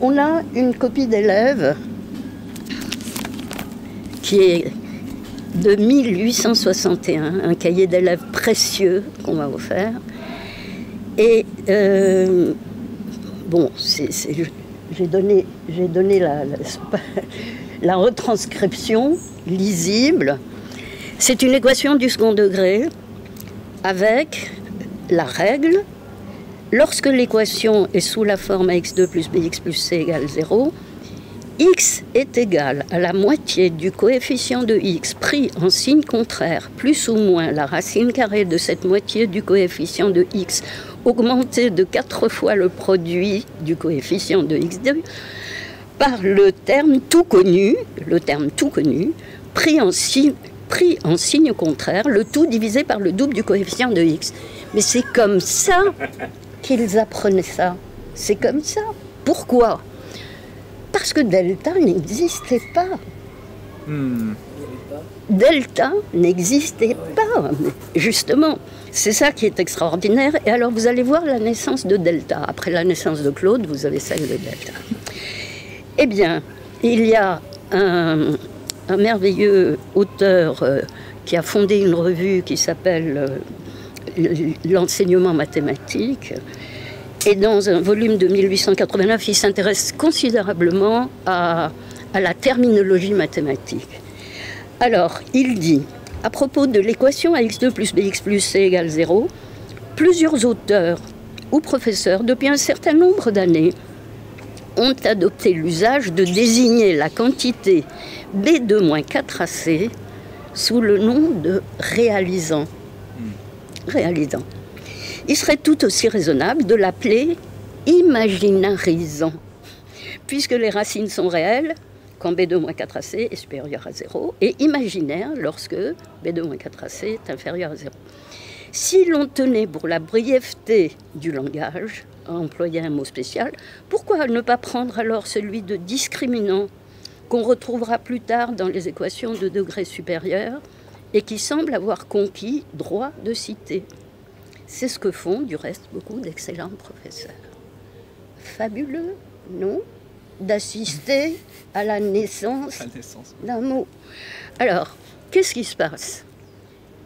On a une copie d'élève qui est de 1861, un cahier d'élèves précieux qu'on m'a offert. Et bon, j'ai donné la retranscription lisible. C'est une équation du second degré avec la règle. Lorsque l'équation est sous la forme ax2 plus bx plus c égale 0, x est égal à la moitié du coefficient de x pris en signe contraire, plus ou moins la racine carrée de cette moitié du coefficient de x, augmenté de 4 fois le produit du coefficient de x2, par le terme tout connu, pris en signe contraire, le tout divisé par le double du coefficient de x. Mais c'est comme ça qu'ils apprenaient ça. C'est comme ça. Pourquoi ? Parce que delta n'existait pas. delta n'existait pas, justement. C'est ça qui est extraordinaire. Et alors, vous allez voir la naissance de delta. Après la naissance de Claude, vous avez celle de delta. Eh bien, il y a un merveilleux auteur qui a fondé une revue qui s'appelle L'enseignement mathématique. Et dans un volume de 1889, il s'intéresse considérablement à la terminologie mathématique. Alors, il dit, à propos de l'équation ax2 plus bx plus c égale 0, plusieurs auteurs ou professeurs, depuis un certain nombre d'années, ont adopté l'usage de désigner la quantité B2 moins 4AC sous le nom de réalisant. Réalisant. Il serait tout aussi raisonnable de l'appeler imaginarisant, puisque les racines sont réelles quand B2 moins 4AC est supérieur à 0, et imaginaire lorsque B2 moins 4AC est inférieur à 0. Si l'on tenait pour la brièveté du langage à employer un mot spécial, pourquoi ne pas prendre alors celui de discriminant qu'on retrouvera plus tard dans les équations de degré supérieur et qui semble avoir conquis droit de cité? C'est ce que font du reste beaucoup d'excellents professeurs. Fabuleux, non? D'assister à la naissance d'un mot. Alors, qu'est-ce qui se passe?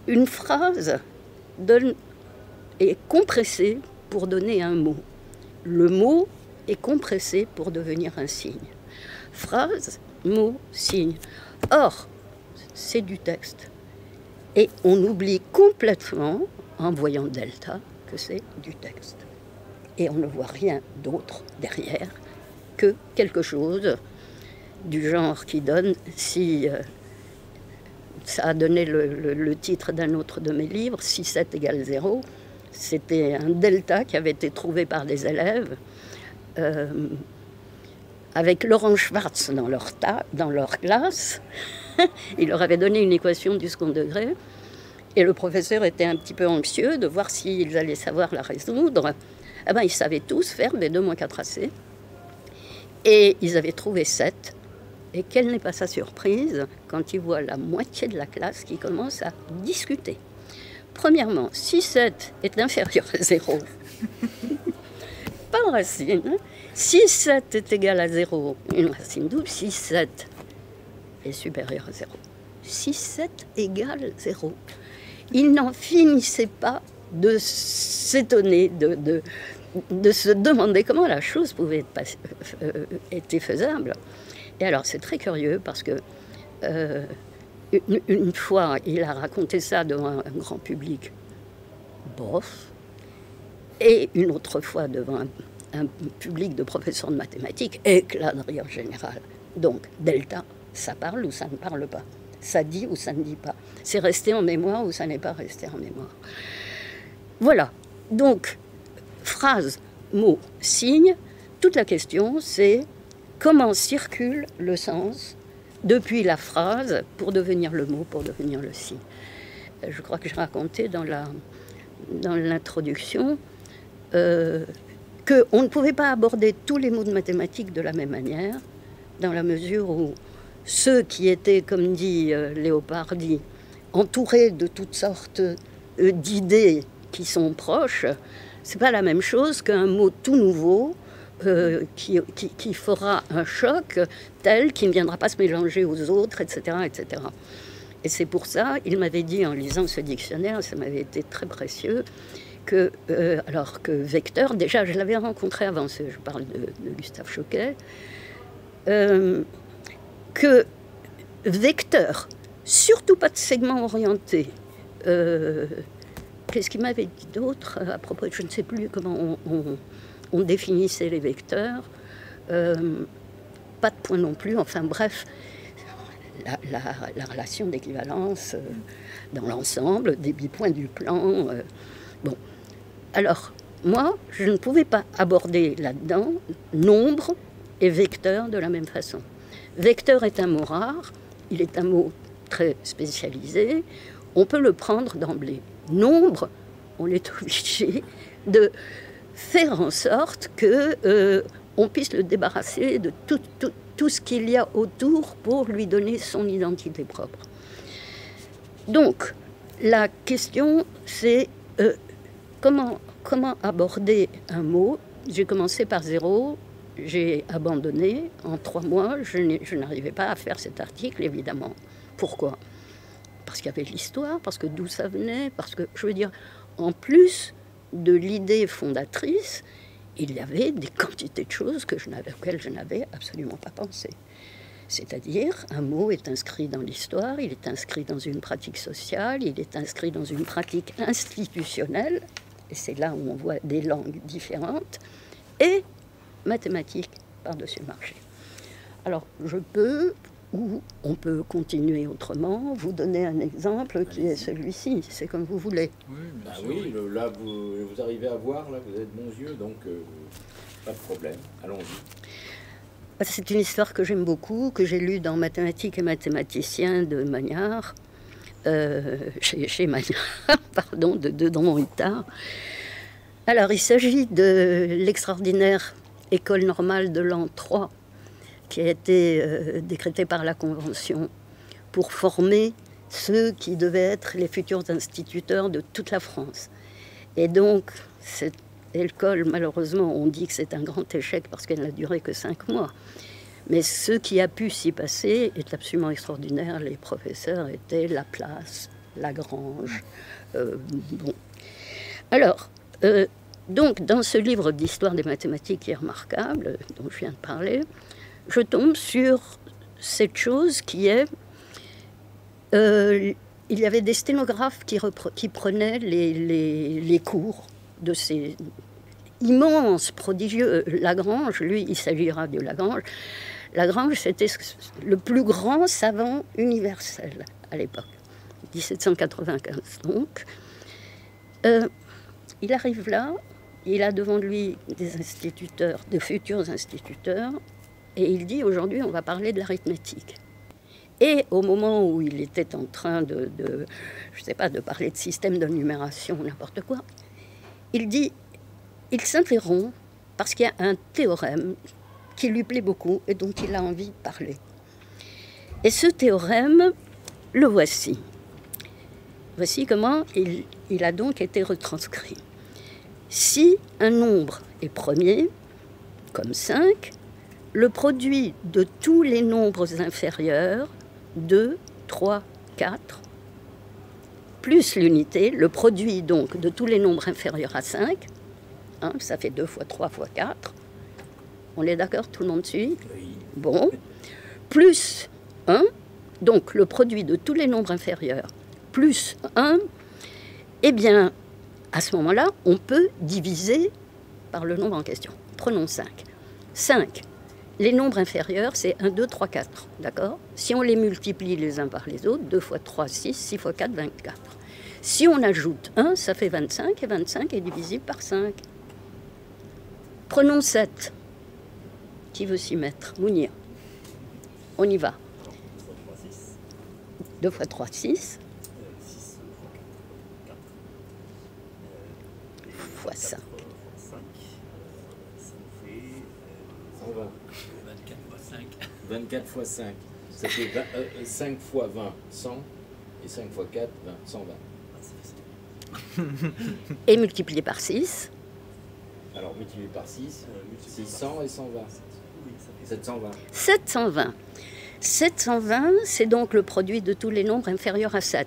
Une phrase est compressée pour donner un mot. Le mot est compressé pour devenir un signe. Phrase, mot, signe. Or, c'est du texte. Et on oublie complètement, en voyant delta, que c'est du texte. Et on ne voit rien d'autre derrière que quelque chose du genre qui donne, si ça a donné le titre d'un autre de mes livres, si 7 égale 0, c'était un delta qui avait été trouvé par des élèves avec Laurent Schwartz dans leur classe. Il leur avait donné une équation du second degré et le professeur était un petit peu anxieux de voir s'ils allaient savoir la résoudre. Eh ben, ils savaient tous faire B2 moins 4AC et ils avaient trouvé 7. Et quelle n'est pas sa surprise quand ils voient la moitié de la classe qui commence à discuter. Premièrement, si 7 est inférieur à 0, pas de racine. Si 7 est égal à 0, une racine double, si 7 est supérieur à 0. Si 7 égale 0. Il n'en finissait pas de s'étonner, de se demander comment la chose pouvait être faisable. Et alors, c'est très curieux parce que une fois, il a raconté ça devant un grand public, bof, et une autre fois devant un public de professeurs de mathématiques, éclat de rire général. Donc, delta, ça parle ou ça ne parle pas? Ça dit ou ça ne dit pas? C'est resté en mémoire ou ça n'est pas resté en mémoire? Voilà. Donc, phrase, mot, signe, toute la question, c'est comment circule le sens depuis la phrase pour devenir le mot, pour devenir le signe. Je crois que j'ai raconté dans l'introduction qu'on ne pouvait pas aborder tous les mots de mathématiques de la même manière, dans la mesure où ceux qui étaient, comme dit Léopardi, entourés de toutes sortes d'idées qui sont proches, c'est pas la même chose qu'un mot tout nouveau qui fera un choc tel qu'il ne viendra pas se mélanger aux autres, etc., etc. Et c'est pour ça, il m'avait dit en lisant ce dictionnaire, ça m'avait été très précieux, alors que Vecteur, déjà je l'avais rencontré avant, je parle de Gustave Choquet, que Vecteur, surtout pas de segment orienté, qu'est-ce qu'il m'avait dit d'autre à propos, je ne sais plus comment on définissait les vecteurs, pas de point non plus, enfin bref, la relation d'équivalence dans l'ensemble, des bipoints du plan. Bon, alors, moi, je ne pouvais pas aborder là-dedans nombre et vecteur de la même façon. Vecteur est un mot rare, il est un mot très spécialisé, on peut le prendre d'emblée. Nombre, on est obligé de faire en sorte qu'on puisse le débarrasser de tout ce qu'il y a autour pour lui donner son identité propre. Donc, la question, c'est comment aborder un mot. J'ai commencé par 0, j'ai abandonné. En 3 mois, je n'arrivais pas à faire cet article, évidemment. Pourquoi? Parce qu'il y avait l'histoire, parce que d'où ça venait, parce que, je veux dire, en plus de l'idée fondatrice, il y avait des quantités de choses auxquelles je n'avais absolument pas pensé. C'est-à-dire, un mot est inscrit dans l'histoire, il est inscrit dans une pratique sociale, il est inscrit dans une pratique institutionnelle, et c'est là où on voit des langues différentes, et mathématiques par-dessus le marché. Alors, je peux, ou on peut continuer autrement, vous donner un exemple qui est celui-ci, c'est comme vous voulez. Oui, là, vous arrivez à voir, là, vous avez de bons yeux, donc pas de problème, allons-y. C'est une histoire que j'aime beaucoup, que j'ai lue dans Mathématiques et mathématiciens de Magnard, chez Magnard, pardon, de Don Huttard. Alors, il s'agit de l'extraordinaire école normale de l'an 3, qui a été décrétée par la Convention pour former ceux qui devaient être les futurs instituteurs de toute la France. Et donc, cette école, malheureusement, on dit que c'est un grand échec parce qu'elle n'a duré que 5 mois. Mais ce qui a pu s'y passer est absolument extraordinaire. Les professeurs étaient Laplace, Lagrange. Bon. Alors, donc, dans ce livre d'histoire des mathématiques qui est remarquable, dont je viens de parler, je tombe sur cette chose qui est... il y avait des sténographes qui prenaient les cours de ces immenses, prodigieux... Lagrange, lui, il s'agira de Lagrange. Lagrange, c'était le plus grand savant universel à l'époque, 1795. Donc, il arrive là, il a devant lui des instituteurs, de futurs instituteurs, et il dit aujourd'hui on va parler de l'arithmétique. Et au moment où il était en train je sais pas, de parler de système de numération, n'importe quoi, il s'interrompt parce qu'il y a un théorème qui lui plaît beaucoup et dont il a envie de parler. Et ce théorème, le voici. Voici comment il a donc été retranscrit. Si un nombre est premier, comme 5, le produit de tous les nombres inférieurs, 2, 3, 4, plus l'unité, le produit donc de tous les nombres inférieurs à 5, hein, ça fait 2 fois 3 fois 4, on est d'accord, tout le monde suit? Oui. Bon, plus 1, donc le produit de tous les nombres inférieurs, plus 1, eh bien, à ce moment-là, on peut diviser par le nombre en question. Prenons 5. 5, les nombres inférieurs, c'est 1, 2, 3, 4, d'accord? Si on les multiplie les uns par les autres, 2 fois 3, 6, 6 fois 4, 24. Si on ajoute 1, ça fait 25, et 25 est divisible par 5. Prenons 7. Qui veut s'y mettre? Mounir. On y va. 2 fois 3, 6. Fois 5. 24 fois 5. Ça fait 5 fois 20, 100. Et 5 fois 4, 20, 120. Et multiplié par 6. Alors multiplié par 6, 600 et 120. 720. 720. 720, c'est donc le produit de tous les nombres inférieurs à 7.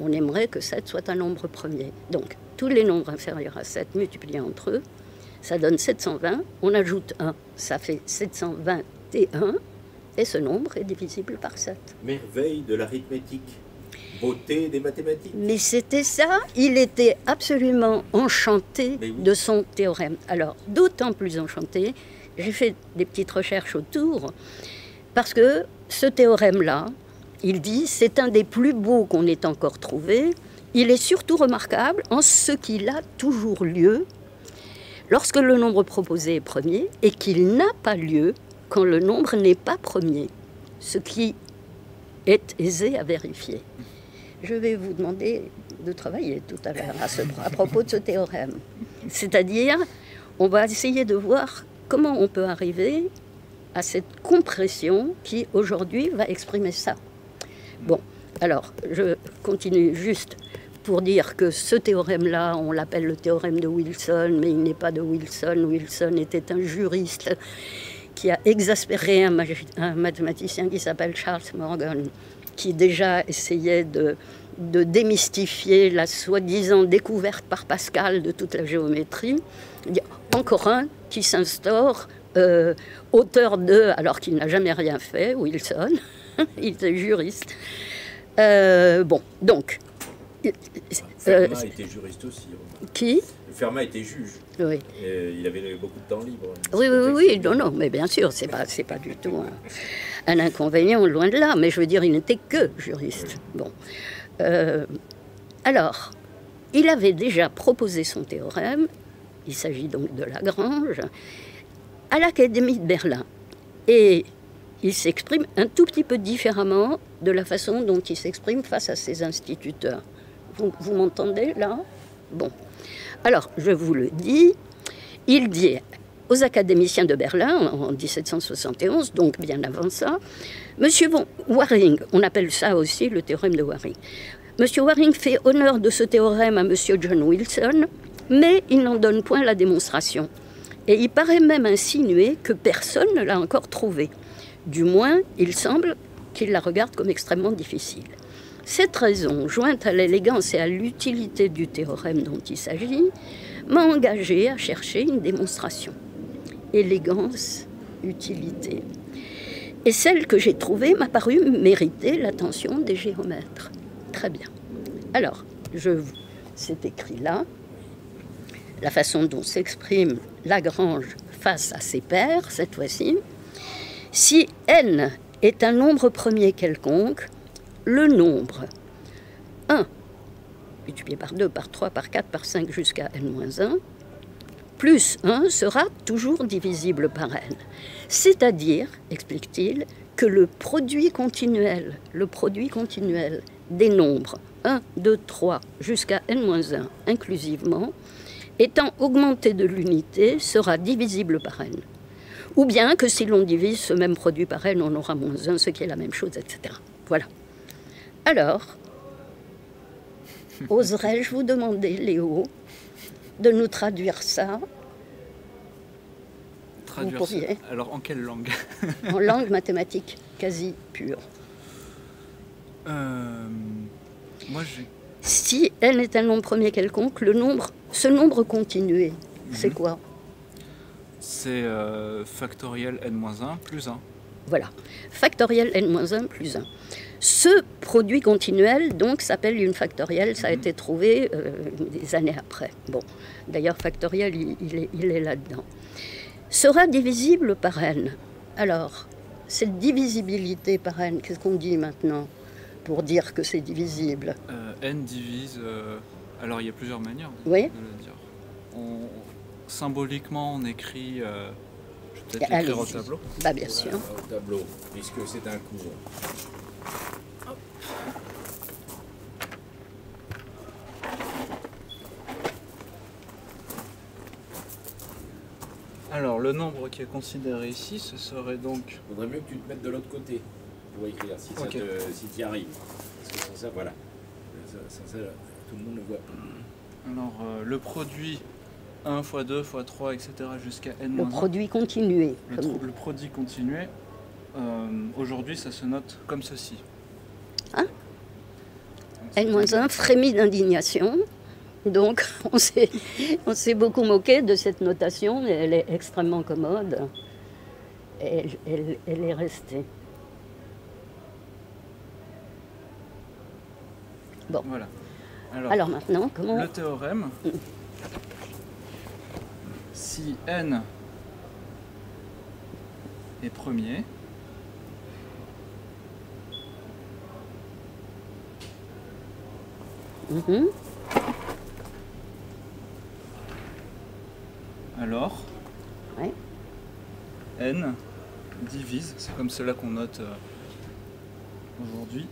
On aimerait que 7 soit un nombre premier. Donc, tous les nombres inférieurs à 7 multipliés entre eux, ça donne 720. On ajoute 1, ça fait 721. Et ce nombre est divisible par 7. Merveille de l'arithmétique. Beauté des mathématiques. Mais c'était ça, il était absolument enchanté de son théorème. Alors, d'autant plus enchanté, j'ai fait des petites recherches autour, parce que ce théorème-là, il dit, c'est un des plus beaux qu'on ait encore trouvé. Il est surtout remarquable en ce qu'il a toujours lieu lorsque le nombre proposé est premier et qu'il n'a pas lieu quand le nombre n'est pas premier, ce qui est aisé à vérifier. Je vais vous demander de travailler tout à l'heure à propos de ce théorème. C'est-à-dire, on va essayer de voir comment on peut arriver à cette compression qui, aujourd'hui, va exprimer ça. Bon, alors, je continue juste pour dire que ce théorème-là, on l'appelle le théorème de Wilson, mais il n'est pas de Wilson. Wilson était un juriste qui a exaspéré un mathématicien qui s'appelle Charles Morgan, qui déjà essayait de démystifier la soi-disant découverte par Pascal de toute la géométrie. Il y a encore un qui s'instaure, auteur de, alors qu'il n'a jamais rien fait, Wilson, il était juriste. Bon, donc... Fermat était juriste aussi. Qui? Fermat était juge. Oui. Il avait beaucoup de temps libre. Oui, non, mais bien sûr, c'est pas du tout un inconvénient, loin de là, mais je veux dire, il n'était que juriste. Oui. Bon. Alors, il avait déjà proposé son théorème, il s'agit donc de Lagrange, à l'Académie de Berlin. Et il s'exprime un tout petit peu différemment de la façon dont il s'exprime face à ses instituteurs. Vous m'entendez là? Bon. Alors, je vous le dis, il dit aux académiciens de Berlin en 1771, donc bien avant ça, Monsieur Waring, on appelle ça aussi le théorème de Waring. Monsieur Waring fait honneur de ce théorème à Monsieur John Wilson, mais il n'en donne point la démonstration. Et il paraît même insinuer que personne ne l'a encore trouvé. Du moins, il semble qu'il la regarde comme extrêmement difficile. Cette raison, jointe à l'élégance et à l'utilité du théorème dont il s'agit, m'a engagé à chercher une démonstration. Élégance, utilité. Et celle que j'ai trouvée m'a paru mériter l'attention des géomètres. Très bien. Alors, c'est écrit là, la façon dont s'exprime Lagrange face à ses pairs, cette fois-ci. Si n est un nombre premier quelconque, le nombre 1, multiplié par 2, par 3, par 4, par 5 jusqu'à n-1, plus 1 sera toujours divisible par n. C'est-à-dire, explique-t-il, que le produit continuel des nombres 1, 2, 3 jusqu'à n-1 inclusivement, étant augmenté de l'unité, sera divisible par n. Ou bien que si l'on divise ce même produit par n, on aura -1, ce qui est la même chose, etc. Voilà. Alors, oserais-je vous demander, Léo, de nous traduire ça? Traduire ça. Alors, en quelle langue? En langue mathématique, quasi pure. Moi, j'ai... Si n est un nombre premier quelconque, ce nombre continué, c'est quoi? C'est factoriel n-1 plus 1. Voilà, factoriel n-1 plus 1. Ce produit continuel, donc, s'appelle une factorielle. Ça a été trouvé des années après. Bon, d'ailleurs, factoriel, il est là-dedans. Sera divisible par n. Alors, cette divisibilité par n, qu'est-ce qu'on dit maintenant pour dire que c'est divisible? N divise... alors, il y a plusieurs manières de le dire. Symboliquement, on écrit... je vais peut-être l'écrire au tableau. Bah, bien sûr. Au tableau, puisque c'est un cours. Alors, le nombre qui est considéré ici, ce serait donc... Il faudrait mieux que tu te mettes de l'autre côté pour écrire, si tu y arrives. Parce que sans ça, voilà. Sans ça, tout le monde le voit. Alors, le produit 1 fois 2 fois 3, etc. jusqu'à n-1. Le produit continué. Le produit continué, aujourd'hui, ça se note comme ceci. Hein? N-1 frémit d'indignation. Donc, on s'est beaucoup moqué de cette notation, mais elle est extrêmement commode. Elle est restée. Bon. Voilà. Alors maintenant, comment... Le théorème, si n est premier, alors n divise, c'est comme cela qu'on note aujourd'hui,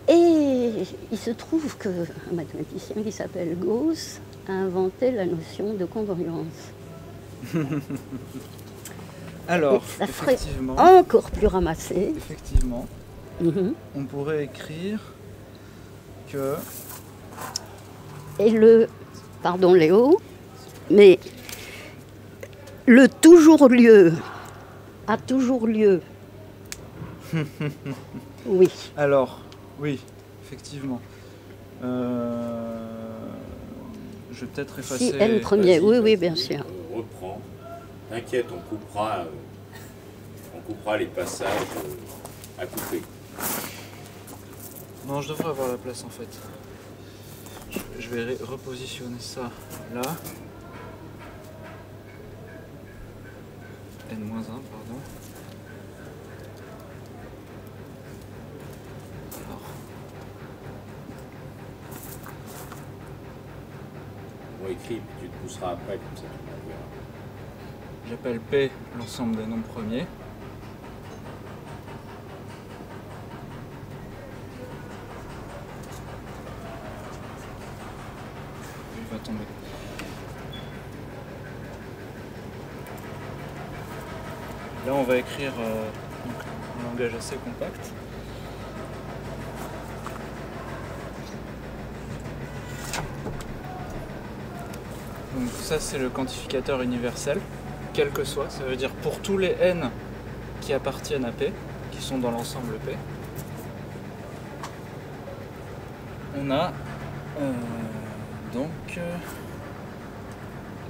et il se trouve qu'un mathématicien qui s'appelle Gauss a inventé la notion de convergence. Alors, ça ferait effectivement, encore plus ramassé. effectivement, Mhm. on pourrait écrire que... Et le, pardon Léo, mais le toujours lieu a toujours lieu. Oui. Alors, oui, effectivement. Je vais peut-être effacer... Si N premier, Vas-y, oui, oui, vas-y, bien sûr. Reprends. T'inquiète, on coupera les passages à couper. Non, je devrais avoir la place en fait. Je vais repositionner ça là. N-1, pardon. Alors, On écrit, puis tu te pousseras après, comme ça tu verras. j'appelle P l'ensemble des nombres premiers. Il va tomber. Là, on va écrire donc, un langage assez compact. Donc ça, c'est le quantificateur universel, quel que soit. Ça veut dire pour tous les n qui appartiennent à P, qui sont dans l'ensemble P, on a donc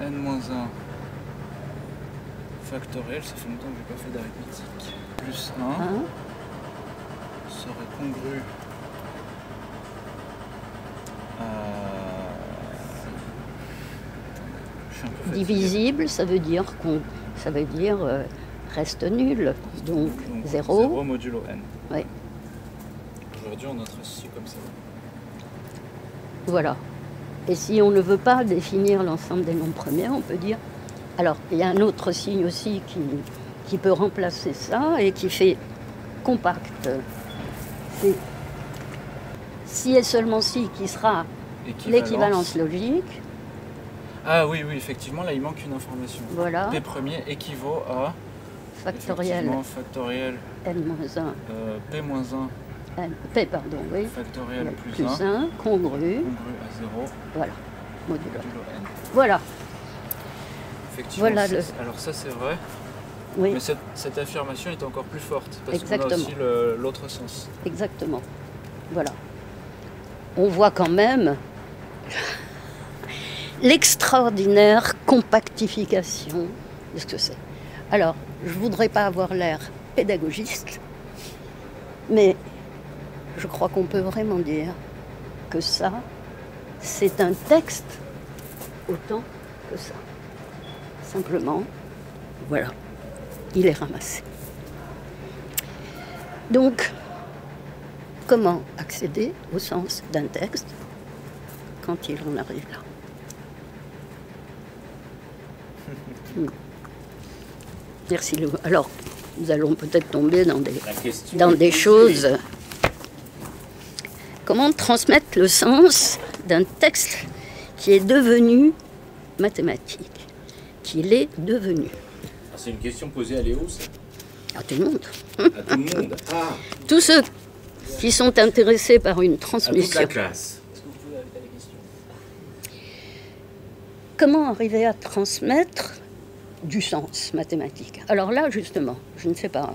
n-1 factoriel, ça fait longtemps que j'ai pas fait d'arithmétique, plus 1 Hein? serait congru à... Je suis un peu fatigué. Divisible, ça veut dire reste nul, donc 0. 0 modulo n. Oui. Aujourd'hui, on noterait ceci comme ça. Voilà. Et si on ne veut pas définir l'ensemble des nombres premiers, on peut dire... Alors, il y a un autre signe aussi qui peut remplacer ça et qui fait compact. C'est si et seulement si qui sera l'équivalence logique. Ah oui, oui, effectivement, là, il manque une information. Voilà. P premier équivaut à... Factoriel effectivement, factoriel n-1. P-1 P, pardon, oui. factoriel plus Plus 1 1, congru. congru à 0 Voilà. Modulo. modulo n. Voilà. Effectivement, Voilà alors ça c'est vrai, Oui, mais cette affirmation est encore plus forte parce qu'on a Exactement. aussi l'autre sens. exactement. Voilà. On voit quand même l'extraordinaire compactification de ce que c'est. Alors, je ne voudrais pas avoir l'air pédagogiste, mais je crois qu'on peut vraiment dire que ça, c'est un texte autant que ça. Simplement, voilà, il est ramassé. Donc, comment accéder au sens d'un texte quand il en arrive là? Merci Léo. Alors, nous allons peut-être tomber dans des choses. Comment transmettre le sens d'un texte qui est devenu mathématique, qu'il est devenu? C'est une question posée à Léo, ça? À tout le monde. À tout le monde. Ah, Tous ceux qui sont intéressés par une à toute transmission. la classe. Comment arriver à transmettre du sens mathématique? Alors là, justement, je ne sais pas.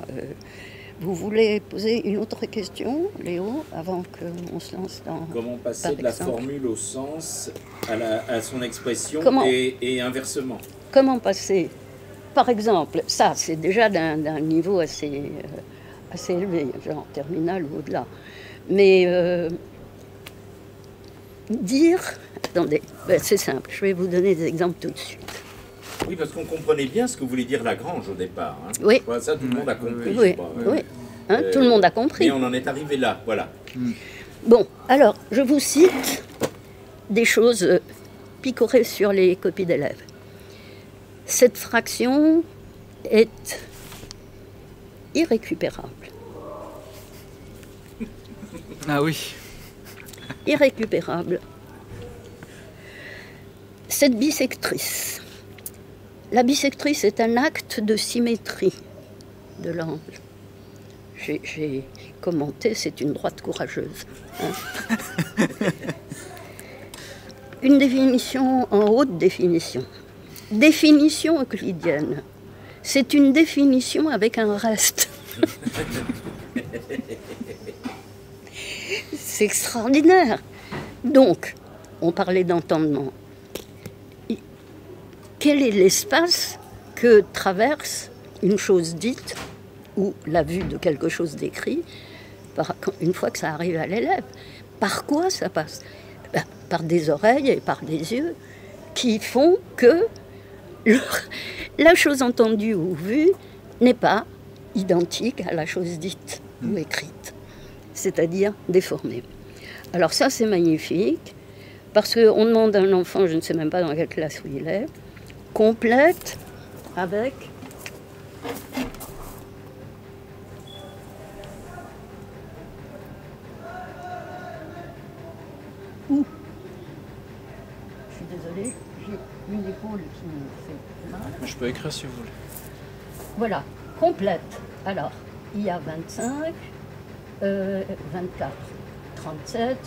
Vous voulez poser une autre question, Léo, avant qu'on se lance dans... Comment passer Par de la exemple. formule au sens, à son expression Comment et inversement? Comment passer, par exemple, ça c'est déjà d'un niveau assez élevé, genre terminal ou au-delà, mais dire, attendez, c'est simple, je vais vous donner des exemples tout de suite. Oui, parce qu'on comprenait bien ce que voulait dire Lagrange au départ. Hein. Oui. Voilà, ça, tout le monde a compris. je Oui, crois. oui, hein, tout le monde a compris. Mais on en est arrivé là, voilà. Bon, alors, je vous cite des choses picorées sur les copies d'élèves. Cette fraction est irrécupérable. Ah oui. Irrécupérable. Cette bissectrice La bissectrice est un acte de symétrie de l'angle. J'ai commenté, c'est une droite courageuse. Hein. Une définition en haute définition. Définition euclidienne. C'est une définition avec un reste. C'est extraordinaire. Donc, on parlait d'entendement. Quel est l'espace que traverse une chose dite ou la vue de quelque chose d'écrit une fois que ça arrive à l'élève? Par quoi ça passe? Par des oreilles et par des yeux qui font que la chose entendue ou vue n'est pas identique à la chose dite ou écrite, c'est-à-dire déformée. Alors ça, c'est magnifique, parce qu'on demande à un enfant, je ne sais même pas dans quelle classe où il est, complète avec ou. Je suis désolée, j'ai une épaule qui me fait mal. Je peux écrire si vous voulez. Voilà, complète. Alors, il y a 25, 24, 37,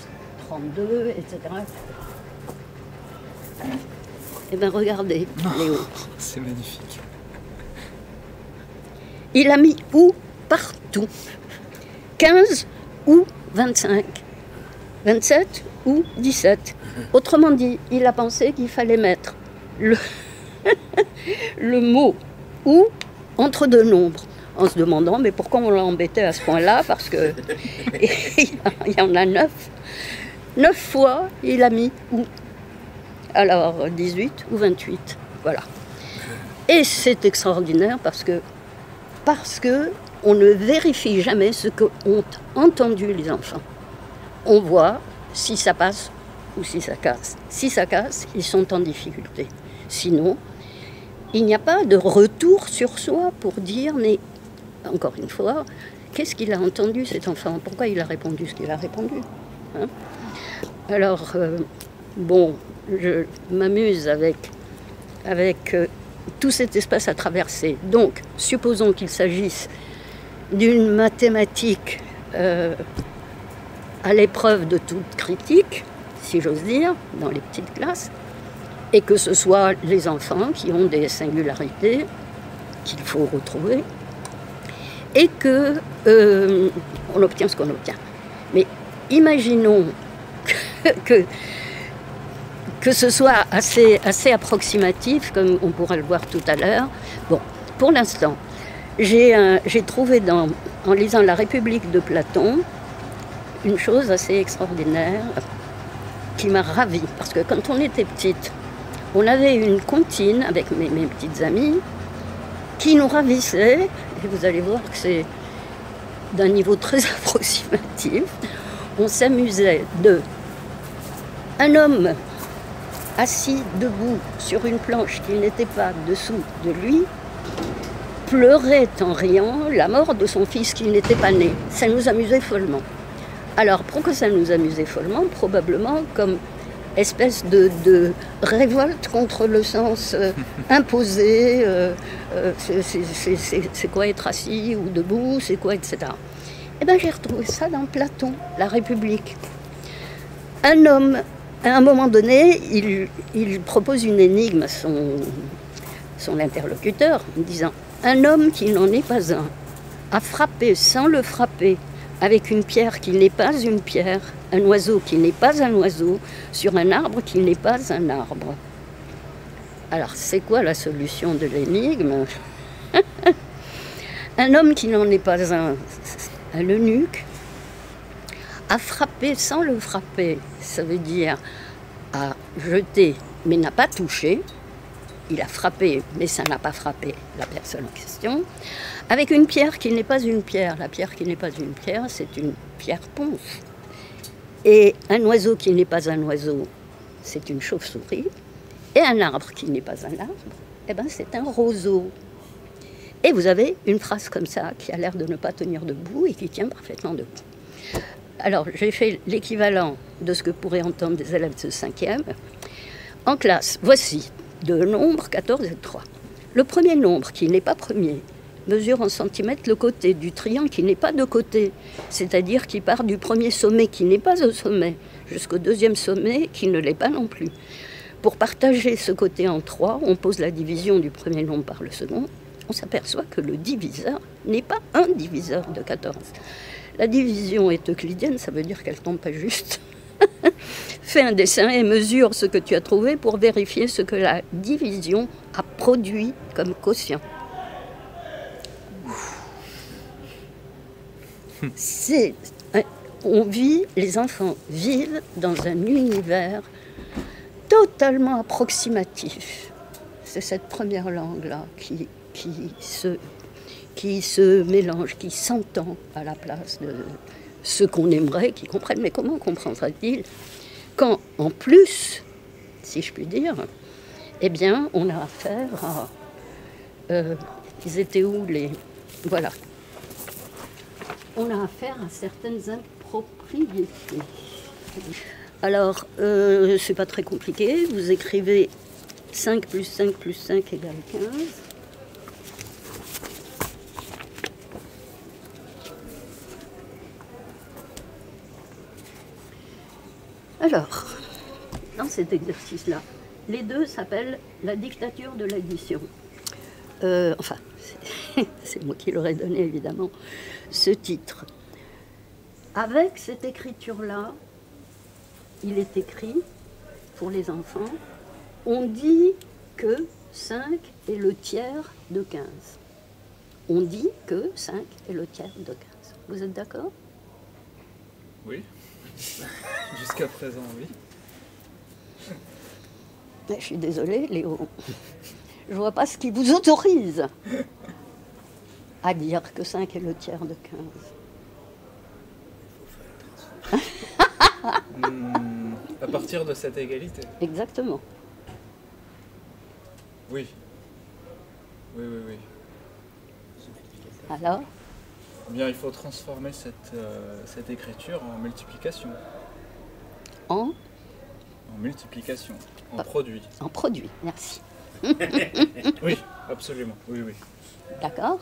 32, etc. Eh bien, regardez, Léo. C'est magnifique. Il a mis ou partout. 15 ou 25. 27 ou 17. Autrement dit, il a pensé qu'il fallait mettre le mot ou entre deux nombres. En se demandant, mais pourquoi on l'a embêté à ce point-là? Parce que il y en a 9. 9 fois, il a mis ou. Alors, 18 ou 28. Voilà. Et c'est extraordinaire parce que on ne vérifie jamais ce qu'ont entendu les enfants. On voit si ça passe ou si ça casse. Si ça casse, ils sont en difficulté. Sinon, il n'y a pas de retour sur soi pour dire, mais encore une fois, qu'est-ce qu'il a entendu cet enfant? Pourquoi il a répondu ce qu'il a répondu, hein? Alors, bon, je m'amuse avec tout cet espace à traverser. Donc, supposons qu'il s'agisse d'une mathématique à l'épreuve de toute critique, si j'ose dire, dans les petites classes, et que ce soit les enfants qui ont des singularités qu'il faut retrouver, et que on obtient ce qu'on obtient. Mais imaginons que ce soit assez approximatif, comme on pourra le voir tout à l'heure. Bon, pour l'instant, j'ai trouvé en lisant La République de Platon une chose assez extraordinaire qui m'a ravie. Parce que quand on était petite, on avait une comptine avec mes petites amies qui nous ravissait, et vous allez voir que c'est d'un niveau très approximatif. On s'amusait de un homme assis debout sur une planche qui n'était pas dessous de lui, pleurait en riant la mort de son fils qui n'était pas né. Ça nous amusait follement. Alors pourquoi ça nous amusait follement? Probablement comme espèce de révolte contre le sens imposé, c'est quoi être assis ou debout, c'est quoi, etc. Eh bien j'ai retrouvé ça dans Platon, La République. Un homme, à un moment donné, il propose une énigme à son interlocuteur, en disant « Un homme qui n'en est pas un a frappé sans le frapper avec une pierre qui n'est pas une pierre, un oiseau qui n'est pas un oiseau, sur un arbre qui n'est pas un arbre. » Alors, c'est quoi la solution de l'énigme? Un homme qui n'en est pas un eunuque, a frappé sans le frapper, ça veut dire a jeté mais n'a pas touché, il a frappé mais ça n'a pas frappé la personne en question, avec une pierre qui n'est pas une pierre. La pierre qui n'est pas une pierre, c'est une pierre ponce. Et un oiseau qui n'est pas un oiseau, c'est une chauve-souris. Et un arbre qui n'est pas un arbre, eh ben c'est un roseau. Et vous avez une phrase comme ça qui a l'air de ne pas tenir debout et qui tient parfaitement debout. Alors, j'ai fait l'équivalent de ce que pourraient entendre des élèves de 5e. En classe, voici deux nombres, 14 et 3. Le premier nombre, qui n'est pas premier, mesure en centimètres le côté du triangle qui n'est pas de côté, c'est-à-dire qui part du premier sommet qui n'est pas au sommet, jusqu'au deuxième sommet qui ne l'est pas non plus. Pour partager ce côté en 3, on pose la division du premier nombre par le second. On s'aperçoit que le diviseur n'est pas un diviseur de 14. La division est euclidienne, ça veut dire qu'elle ne tombe pas juste. Fais un dessin et mesure ce que tu as trouvé pour vérifier ce que la division a produit comme quotient. Les enfants vivent dans un univers totalement approximatif. C'est cette première langue-là qui se mélange, qui s'entend à la place de ce qu'on aimerait qu'ils comprennent. Mais comment comprendra-t-il quand, en plus, si je puis dire, eh bien, on a affaire à... ils étaient où les... Voilà. On a affaire à certaines impropriétés. Alors, c'est pas très compliqué. Vous écrivez 5 plus 5 plus 5 égale 15. Alors, dans cet exercice-là, les deux s'appellent la dictature de l'addition. Enfin, c'est moi qui leur ai donné évidemment ce titre. Avec cette écriture-là, il est écrit, pour les enfants, on dit que 5 est le tiers de 15. On dit que 5 est le tiers de 15. Vous êtes d'accord? Oui. Jusqu'à présent, oui. Je suis désolée, Léo. Je vois pas ce qui vous autorise à dire que 5 est le tiers de 15. À partir de cette égalité. Exactement. Oui. Oui, oui, oui. Alors? Eh bien, il faut transformer cette écriture en multiplication. En multiplication, en produit. En produit, merci. Oui, absolument, oui, oui. D'accord.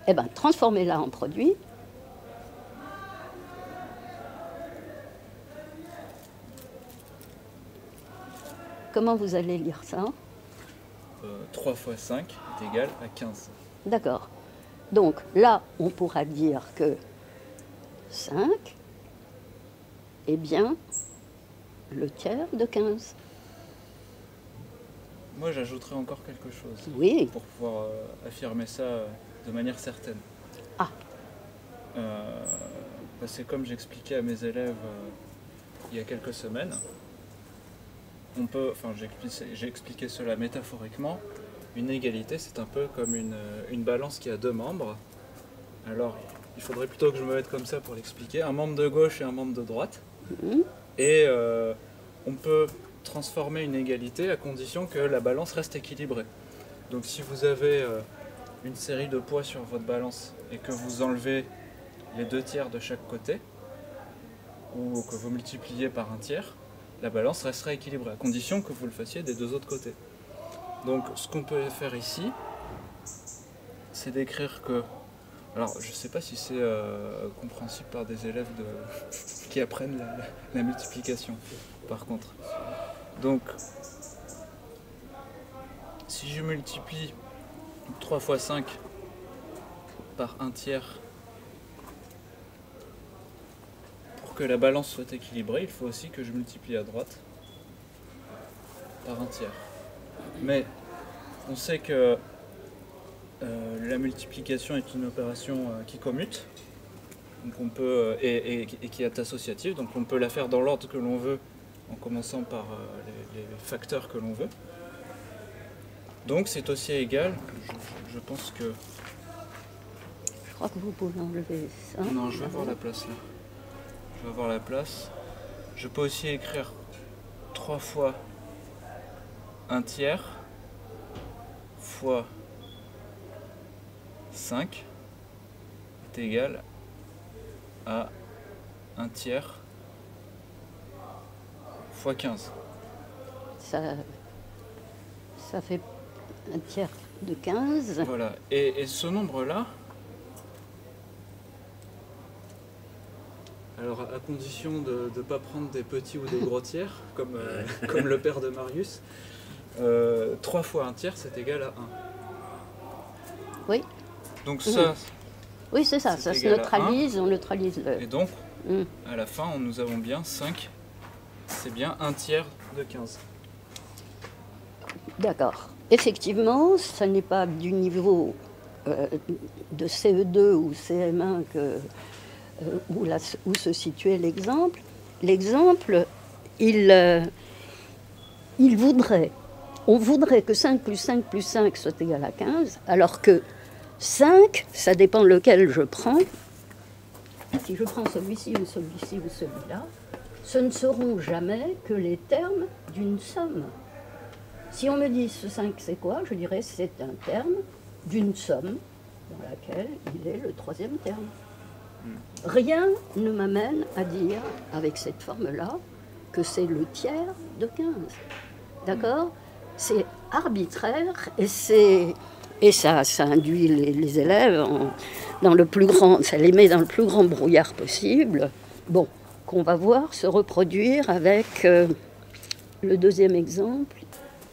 Eh bien, transformez-la en produit. Comment vous allez lire ça? 3 fois 5 est égal à 15. D'accord. Donc là, on pourra dire que 5 est bien le tiers de 15. Moi, j'ajouterais encore quelque chose. Oui. Pour pouvoir affirmer ça de manière certaine. Ah. C'est comme j'expliquais à mes élèves il y a quelques semaines. J'ai expliqué cela métaphoriquement. Une égalité, c'est un peu comme une balance qui a deux membres. Alors, il faudrait plutôt que je me mette comme ça pour l'expliquer. Un membre de gauche et un membre de droite. Et on peut transformer une égalité à condition que la balance reste équilibrée. Donc si vous avez une série de poids sur votre balance et que vous enlevez les 2 tiers de chaque côté, ou que vous multipliez par 1 tiers, la balance restera équilibrée, à condition que vous le fassiez des 2 autres côtés. Donc ce qu'on peut faire ici, c'est d'écrire que... Alors je ne sais pas si c'est compréhensible par des élèves qui apprennent la multiplication, par contre. Donc, si je multiplie 3 fois 5 par 1 tiers, pour que la balance soit équilibrée, il faut aussi que je multiplie à droite par 1 tiers. Mais on sait que la multiplication est une opération qui commute, donc on peut, et qui est associative, donc on peut la faire dans l'ordre que l'on veut, en commençant par les facteurs que l'on veut. Donc c'est aussi égal, je pense que... Je crois que vous pouvez enlever ça. Non, je vais avoir la place là. Je vais avoir la place. Je peux aussi écrire 3 fois 1 tiers fois 5 est égal à 1 tiers fois 15. Ça fait 1 tiers de 15. Voilà. Et ce nombre-là, alors à condition de ne pas prendre des petits ou des gros tiers, comme le père de Marius, 3 fois un tiers, c'est égal à 1. Oui. Donc ça... Oui, c'est ça, ça se neutralise, on neutralise le... Et donc, à la fin, nous avons bien 5, c'est bien un tiers de 15. D'accord. Effectivement, ce n'est pas du niveau de CE2 ou CM1 où se situait l'exemple. L'exemple, on voudrait que 5 plus 5 plus 5 soit égal à 15, alors que 5, ça dépend lequel je prends. Si je prends celui-ci ou celui-ci ou celui-là, ce ne seront jamais que les termes d'une somme. Si on me dit ce 5 c'est quoi, je dirais c'est un terme d'une somme dans laquelle il est le troisième terme. Rien ne m'amène à dire, avec cette forme-là, que c'est le tiers de 15. D'accord ? C'est arbitraire et ça induit les élèves ça les met dans le plus grand brouillard possible. Bon, qu'on va voir se reproduire avec le deuxième exemple.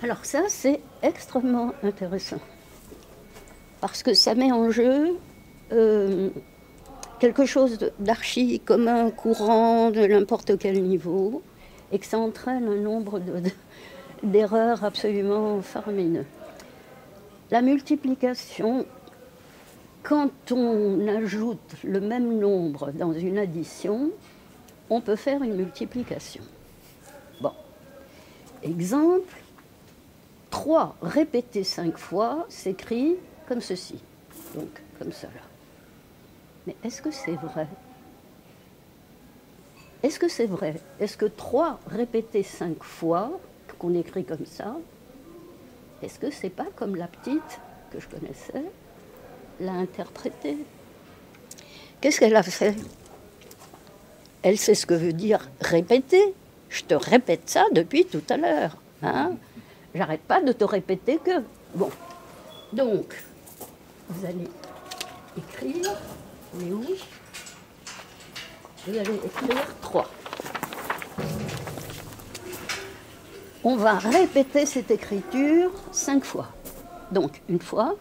Alors ça, c'est extrêmement intéressant parce que ça met en jeu quelque chose d'archi commun, courant, de n'importe quel niveau, et que ça entraîne un nombre d'erreurs absolument faramineux. La multiplication, quand on ajoute le même nombre dans une addition, on peut faire une multiplication. Bon, exemple, 3 répété 5 fois s'écrit comme ceci, donc comme cela. Mais est-ce que c'est vrai? Est-ce que c'est vrai? Est-ce que 3 répété 5 fois, qu'on écrit comme ça, est-ce que c'est pas comme la petite que je connaissais l'a interprété? Qu'est-ce qu'elle a fait? Elle sait ce que veut dire répéter. Je te répète ça depuis tout à l'heure. Hein? J'arrête pas de te répéter que... Bon, donc, vous allez écrire... Mais où? Vous allez écrire 3. On va répéter cette écriture 5 fois. Donc, une fois,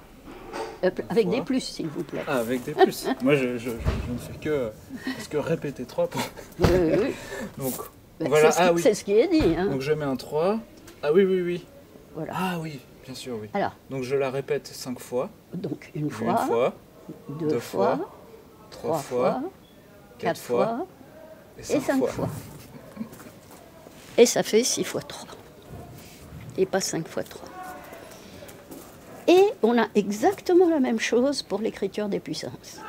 avec des plus, s'il vous plaît. Ah, avec des plus. Moi, je ne fais que répéter 3 pour... Oui. Donc, ben, voilà. C'est ce qui est dit. Hein. Donc, je mets un 3. Ah oui. Voilà. Ah oui, bien sûr, oui. Alors, donc, je la répète 5 fois. Donc, une fois, 2 fois, 3 fois, 4 fois, et 5 fois. Et ça fait 6 fois 3. Et pas 5 fois 3. Et on a exactement la même chose pour l'écriture des puissances.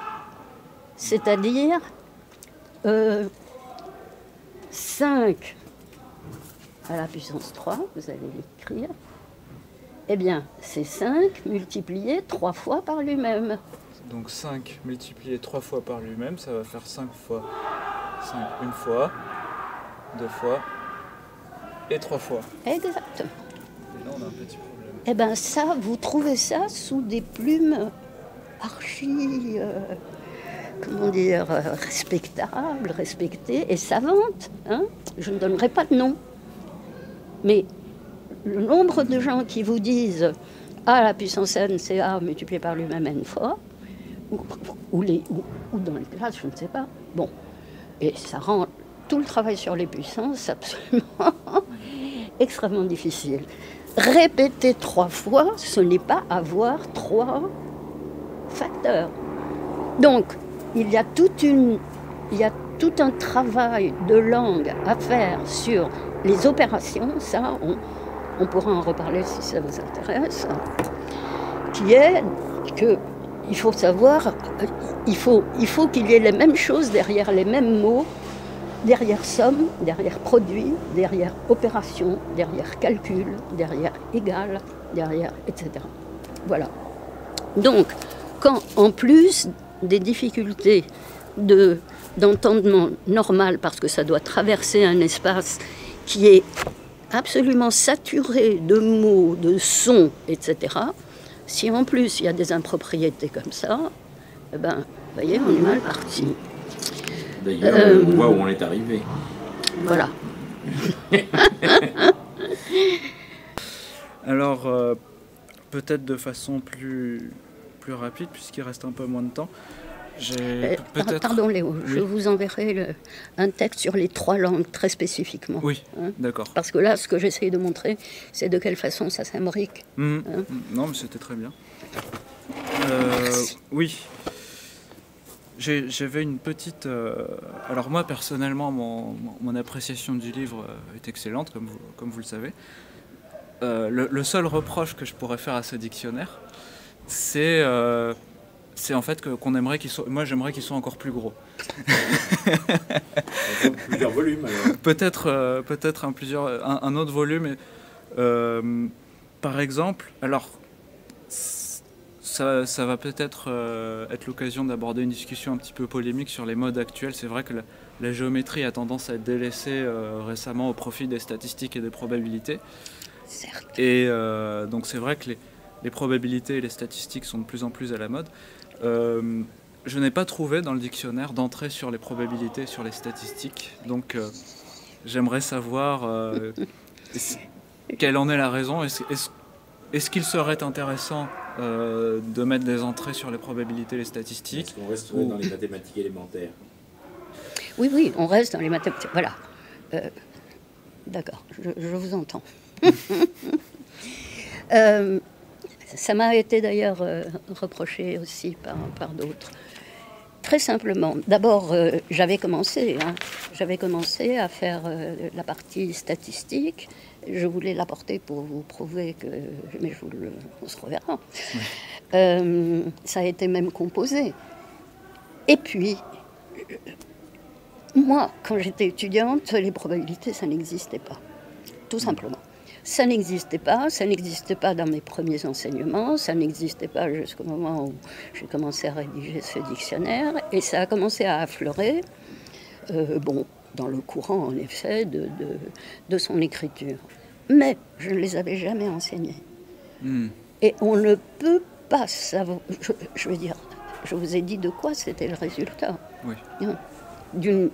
C'est-à-dire 5 à la puissance 3, vous allez l'écrire. Eh bien, c'est 5 multiplié 3 fois par lui-même. Donc 5 multiplié 3 fois par lui-même, ça va faire 5 fois 5 une fois, 2 fois et 3 fois. Exactement. Et là, on a un petit problème. Eh bien ça, vous trouvez ça sous des plumes respectables, respectées et savantes. Hein? Je ne donnerai pas de nom. Mais le nombre de gens qui vous disent « A la puissance n, c'est A multiplié par lui-même n fois », ou dans les classes, je ne sais pas. Bon, et ça rend tout le travail sur les puissances absolument extrêmement difficile. Répéter 3 fois, ce n'est pas avoir 3 facteurs. Donc, il y a tout un travail de langue à faire sur les opérations, ça, on pourra en reparler si ça vous intéresse, qui est que il faut savoir, il faut qu'il y ait les mêmes choses derrière les mêmes mots, derrière somme, derrière produit, derrière opération, derrière calcul, derrière égal, derrière etc. Voilà. Donc, quand en plus des difficultés d'entendement normal, parce que ça doit traverser un espace qui est absolument saturé de mots, de sons, etc., Si en plus il y a des impropriétés comme ça, eh ben, vous voyez, on est mal parti. D'ailleurs, on voit où on est arrivé. Voilà. Alors, peut-être de façon plus rapide, puisqu'il reste un peu moins de temps. Pardon Léo, je vous enverrai un texte sur les 3 langues très spécifiquement. Oui, d'accord. Parce que là, ce que j'essaye de montrer, c'est de quelle façon ça s'imbrique. Non, mais c'était très bien. Oui. J'avais une petite... Alors moi, personnellement, mon appréciation du livre est excellente, comme vous le savez. Le seul reproche que je pourrais faire à ce dictionnaire, c'est en fait qu'on aimerait qu'il soit... Moi, j'aimerais qu'il soit encore plus gros. Plusieurs volumes, alors. Peut-être un autre volume. Par exemple, alors... Ça va peut-être être l'occasion d'aborder une discussion un petit peu polémique sur les modes actuels. C'est vrai que la géométrie a tendance à être délaissée récemment au profit des statistiques et des probabilités. Certes. Et donc c'est vrai que les probabilités et les statistiques sont de plus en plus à la mode. Je n'ai pas trouvé dans le dictionnaire d'entrée sur les probabilités et sur les statistiques. Donc j'aimerais savoir quelle en est la raison. Est-ce qu'il serait intéressant de mettre des entrées sur les probabilités et les statistiques? Est-ce qu'on resterait dans les mathématiques élémentaires? Oui, on reste dans les mathématiques. Voilà. D'accord, je vous entends. Ça m'a été d'ailleurs reproché aussi par d'autres. Très simplement, d'abord, j'avais commencé à faire la partie statistique. Je voulais l'apporter pour vous prouver que... Mais on se reverra. Oui. Ça a été même composé. Et puis, moi, quand j'étais étudiante, les probabilités, ça n'existait pas. Tout simplement. Ça n'existait pas dans mes premiers enseignements, ça n'existait pas jusqu'au moment où j'ai commencé à rédiger ce dictionnaire, et ça a commencé à affleurer, dans le courant en effet de son écriture. Mais je ne les avais jamais enseignés. Et on ne peut pas savoir, je veux dire, je vous ai dit de quoi c'était le résultat. Oui. D'une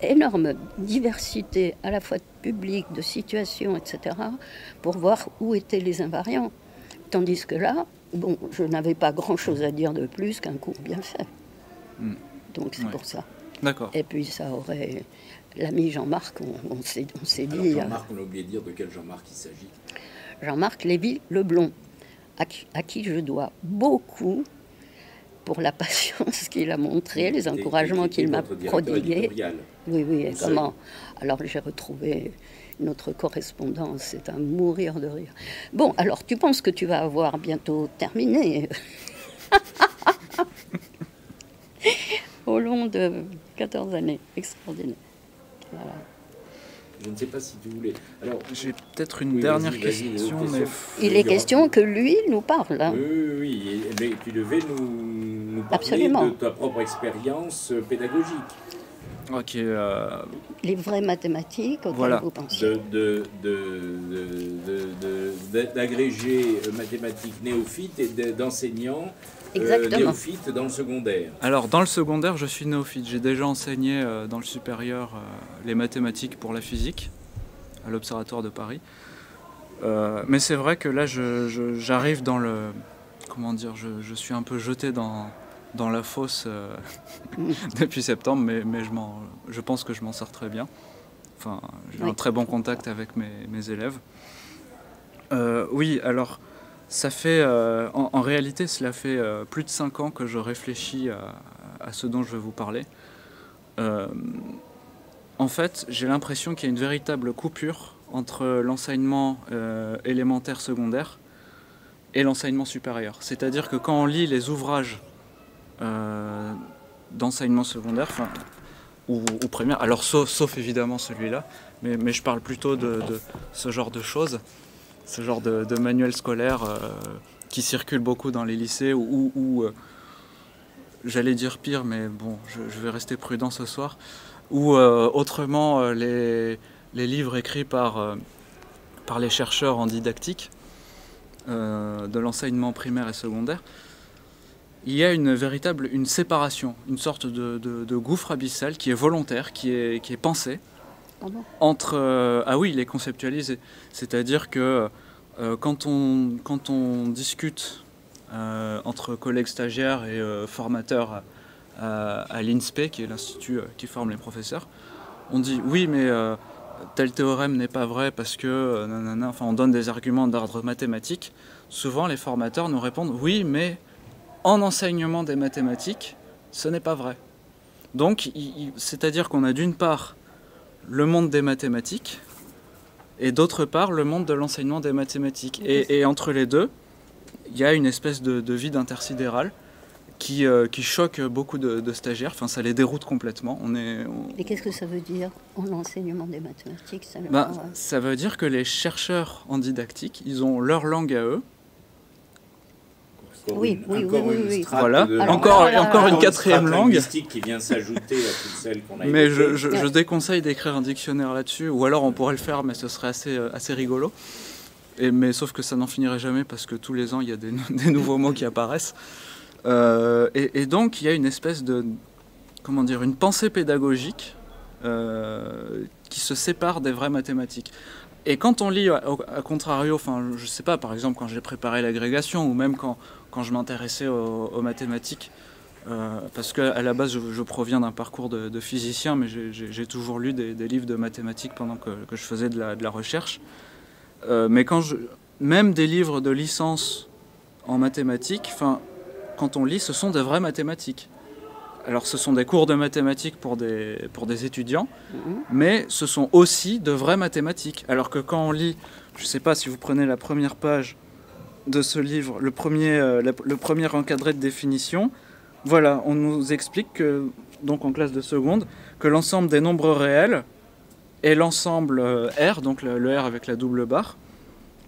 énorme diversité à la fois de public, de situations, etc., pour voir où étaient les invariants. Tandis que là, je n'avais pas grand-chose à dire de plus qu'un cours bien fait. Donc c'est pour ça. D'accord. Et puis ça aurait... L'ami Jean-Marc, on s'est dit... Jean-Marc, on a oublié de dire de quel Jean-Marc il s'agit. Jean-Marc Lévy-Leblond, à qui je dois beaucoup pour la patience qu'il a montrée, les encouragements qu'il m'a prodigués. Oui, et comment? Alors j'ai retrouvé notre correspondance, c'est à mourir de rire. Bon, alors tu penses que tu vas avoir bientôt terminé au long de 14 années, extraordinaire. Voilà. Je ne sais pas si tu voulais... Alors, j'ai peut-être une dernière question, mais... Il est question que lui nous parle. Hein. Oui, mais tu devais nous parler Absolument. de ta propre expérience pédagogique. Ok. Les vraies mathématiques auxquelles vous pensez. D'agrégés mathématiques néophytes et d'enseignants néophytes dans le secondaire. Alors, dans le secondaire, je suis néophyte. J'ai déjà enseigné dans le supérieur les mathématiques pour la physique, à l'Observatoire de Paris. Mais c'est vrai que là, j'arrive dans le... Comment dire, je suis un peu jeté dans la fosse depuis septembre, mais je pense que je m'en sors très bien. Enfin, j'ai un très bon contact avec mes élèves. Oui, alors, ça fait... en réalité, cela fait plus de 5 ans que je réfléchis à ce dont je vais vous parler. En fait, j'ai l'impression qu'il y a une véritable coupure entre l'enseignement élémentaire secondaire et l'enseignement supérieur. C'est-à-dire que quand on lit les ouvrages d'enseignement secondaire, ou primaire, alors sauf évidemment celui-là, mais je parle plutôt de ce genre de choses, ce genre de manuels scolaires qui circulent beaucoup dans les lycées, ou j'allais dire pire, mais bon, je vais rester prudent ce soir, ou autrement les livres écrits par les chercheurs en didactique. de l'enseignement primaire et secondaire, il y a une séparation, une sorte de gouffre abyssal qui est volontaire, qui est pensé, entre... ah oui, il est conceptualisé. C'est-à-dire que quand on discute entre collègues stagiaires et formateurs à l'INSPE, qui est l'institut qui forme les professeurs, on dit oui, mais tel théorème n'est pas vrai parce que nanana, enfin, on donne des arguments d'ordre mathématique. Souvent, les formateurs nous répondent oui, mais en enseignement des mathématiques, ce n'est pas vrai. Donc, c'est-à-dire qu'on a d'une part le monde des mathématiques et d'autre part le monde de l'enseignement des mathématiques. Et entre les deux, il y a une espèce de vide intersidéral qui choque beaucoup de stagiaires. Enfin, ça les déroute complètement. Et qu'est-ce que ça veut dire en enseignement des mathématiques? Ça veut dire que les chercheurs en didactique, ils ont leur langue à eux. Oui. Voilà, encore une quatrième langue qui vient s'ajouter à toutes celles qu'on a mais je déconseille d'écrire un dictionnaire là-dessus, ou alors on pourrait le faire, mais ce serait assez rigolo. Mais sauf que ça n'en finirait jamais parce que tous les ans il y a des nouveaux mots qui apparaissent. Et donc il y a une espèce une pensée pédagogique qui se sépare des vraies mathématiques. Et quand on lit, à contrario, enfin, je sais pas, par exemple, quand j'ai préparé l'agrégation, ou même quand je m'intéressais aux mathématiques, parce qu'à la base, je proviens d'un parcours de physicien, mais j'ai toujours lu des livres de mathématiques pendant que je faisais de la recherche. Mais même des livres de licence en mathématiques, enfin, quand on lit, ce sont des vraies mathématiques. Alors ce sont des cours de mathématiques pour des étudiants, mais ce sont aussi de vraies mathématiques. Alors que quand on lit, je ne sais pas si vous prenez la première page de ce livre, le premier encadré de définition, voilà, on nous explique que, donc en classe de seconde, que l'ensemble des nombres réels est l'ensemble R, donc le R avec la double barre,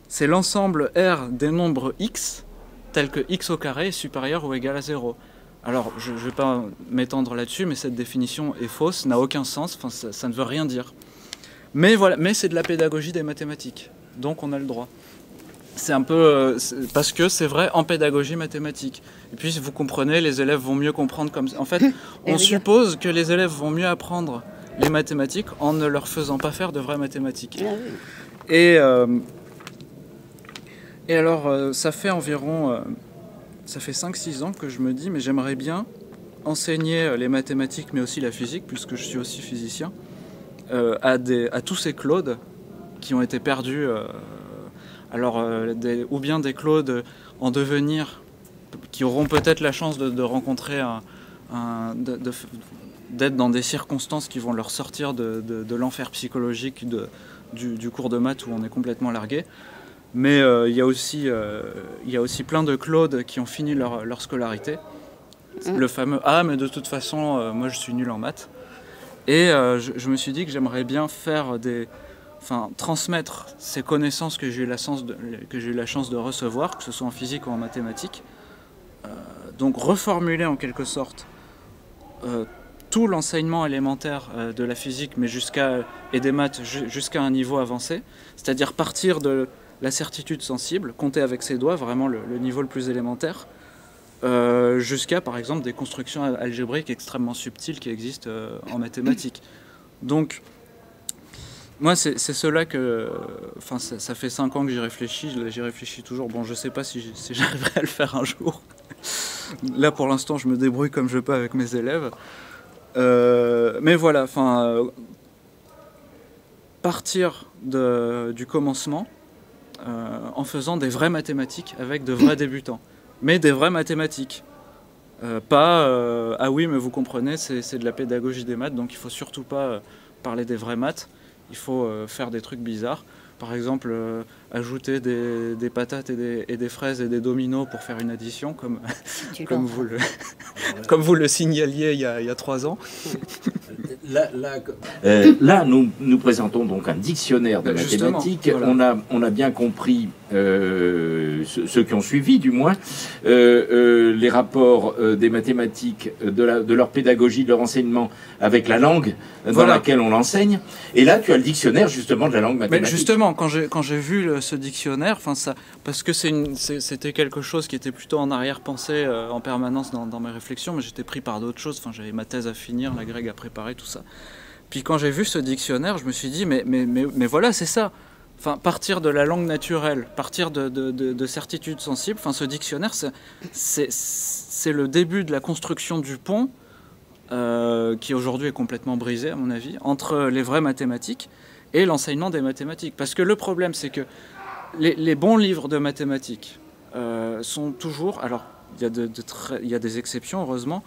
c'est l'ensemble R des nombres x, tels que x au carré est supérieur ou égal à 0. Alors, je ne vais pas m'étendre là-dessus, mais cette définition est fausse, n'a aucun sens, enfin, ça ne veut rien dire. Mais voilà, mais c'est de la pédagogie des mathématiques, donc on a le droit. C'est un peu... parce que c'est vrai en pédagogie mathématique. Et puis, si vous comprenez, les élèves vont mieux comprendre comme ça. En fait, on suppose que les élèves vont mieux apprendre les mathématiques en ne leur faisant pas faire de vraies mathématiques. Et alors, ça fait environ... ça fait 5-6 ans que je me dis, mais j'aimerais bien enseigner les mathématiques, mais aussi la physique, puisque je suis aussi physicien, à tous ces Claudes qui ont été perdus. Ou bien des Claudes en devenir, qui auront peut-être la chance de rencontrer d'être dans des circonstances qui vont leur sortir de l'enfer psychologique du cours de maths où on est complètement largué. Mais il y a aussi plein de Claude qui ont fini leur scolarité. Le fameux « Ah, mais de toute façon, moi je suis nul en maths ». Et je me suis dit que j'aimerais bien transmettre ces connaissances que j'ai eu la chance de recevoir, que ce soit en physique ou en mathématiques. Donc reformuler en quelque sorte tout l'enseignement élémentaire de la physique, mais et des maths jusqu'à un niveau avancé. C'est-à-dire partir de la certitude sensible, compter avec ses doigts, vraiment le niveau le plus élémentaire, jusqu'à par exemple des constructions algébriques extrêmement subtiles qui existent en mathématiques. Donc moi c'est cela que... Enfin ça fait 5 ans que j'y réfléchis toujours. Bon, je sais pas si j'arriverai à le faire un jour. Là pour l'instant je me débrouille comme je peux avec mes élèves. Mais voilà, partir du commencement en faisant des vraies mathématiques avec de vrais débutants. Mais des vraies mathématiques. Ah oui, mais vous comprenez, c'est de la pédagogie des maths, donc il ne faut surtout pas parler des vraies maths. Il faut faire des trucs bizarres. Par exemple, ajouter des patates et des fraises et des dominos pour faire une addition, comme vous le signaliez il y a 3 ans. Là, nous présentons donc un dictionnaire de mathématiques. Voilà. On a bien compris ceux qui ont suivi du moins, les rapports des mathématiques, de leur pédagogie, de leur enseignement avec la langue dans laquelle on l'enseigne. Et là, tu as le dictionnaire justement de la langue mathématique. Mais justement, quand j'ai vu ce dictionnaire, parce que c'était quelque chose qui était plutôt en arrière-pensée en permanence dans mes réflexions, mais j'étais pris par d'autres choses. J'avais ma thèse à finir, la Greg à préparer, tout ça. Puis quand j'ai vu ce dictionnaire, je me suis dit, mais voilà, c'est ça. Partir de la langue naturelle, partir de certitudes sensibles, ce dictionnaire, c'est le début de la construction du pont, qui aujourd'hui est complètement brisé, à mon avis, entre les vraies mathématiques et l'enseignement des mathématiques. Parce que le problème, c'est que les bons livres de mathématiques sont toujours... Alors, il y a des exceptions, heureusement,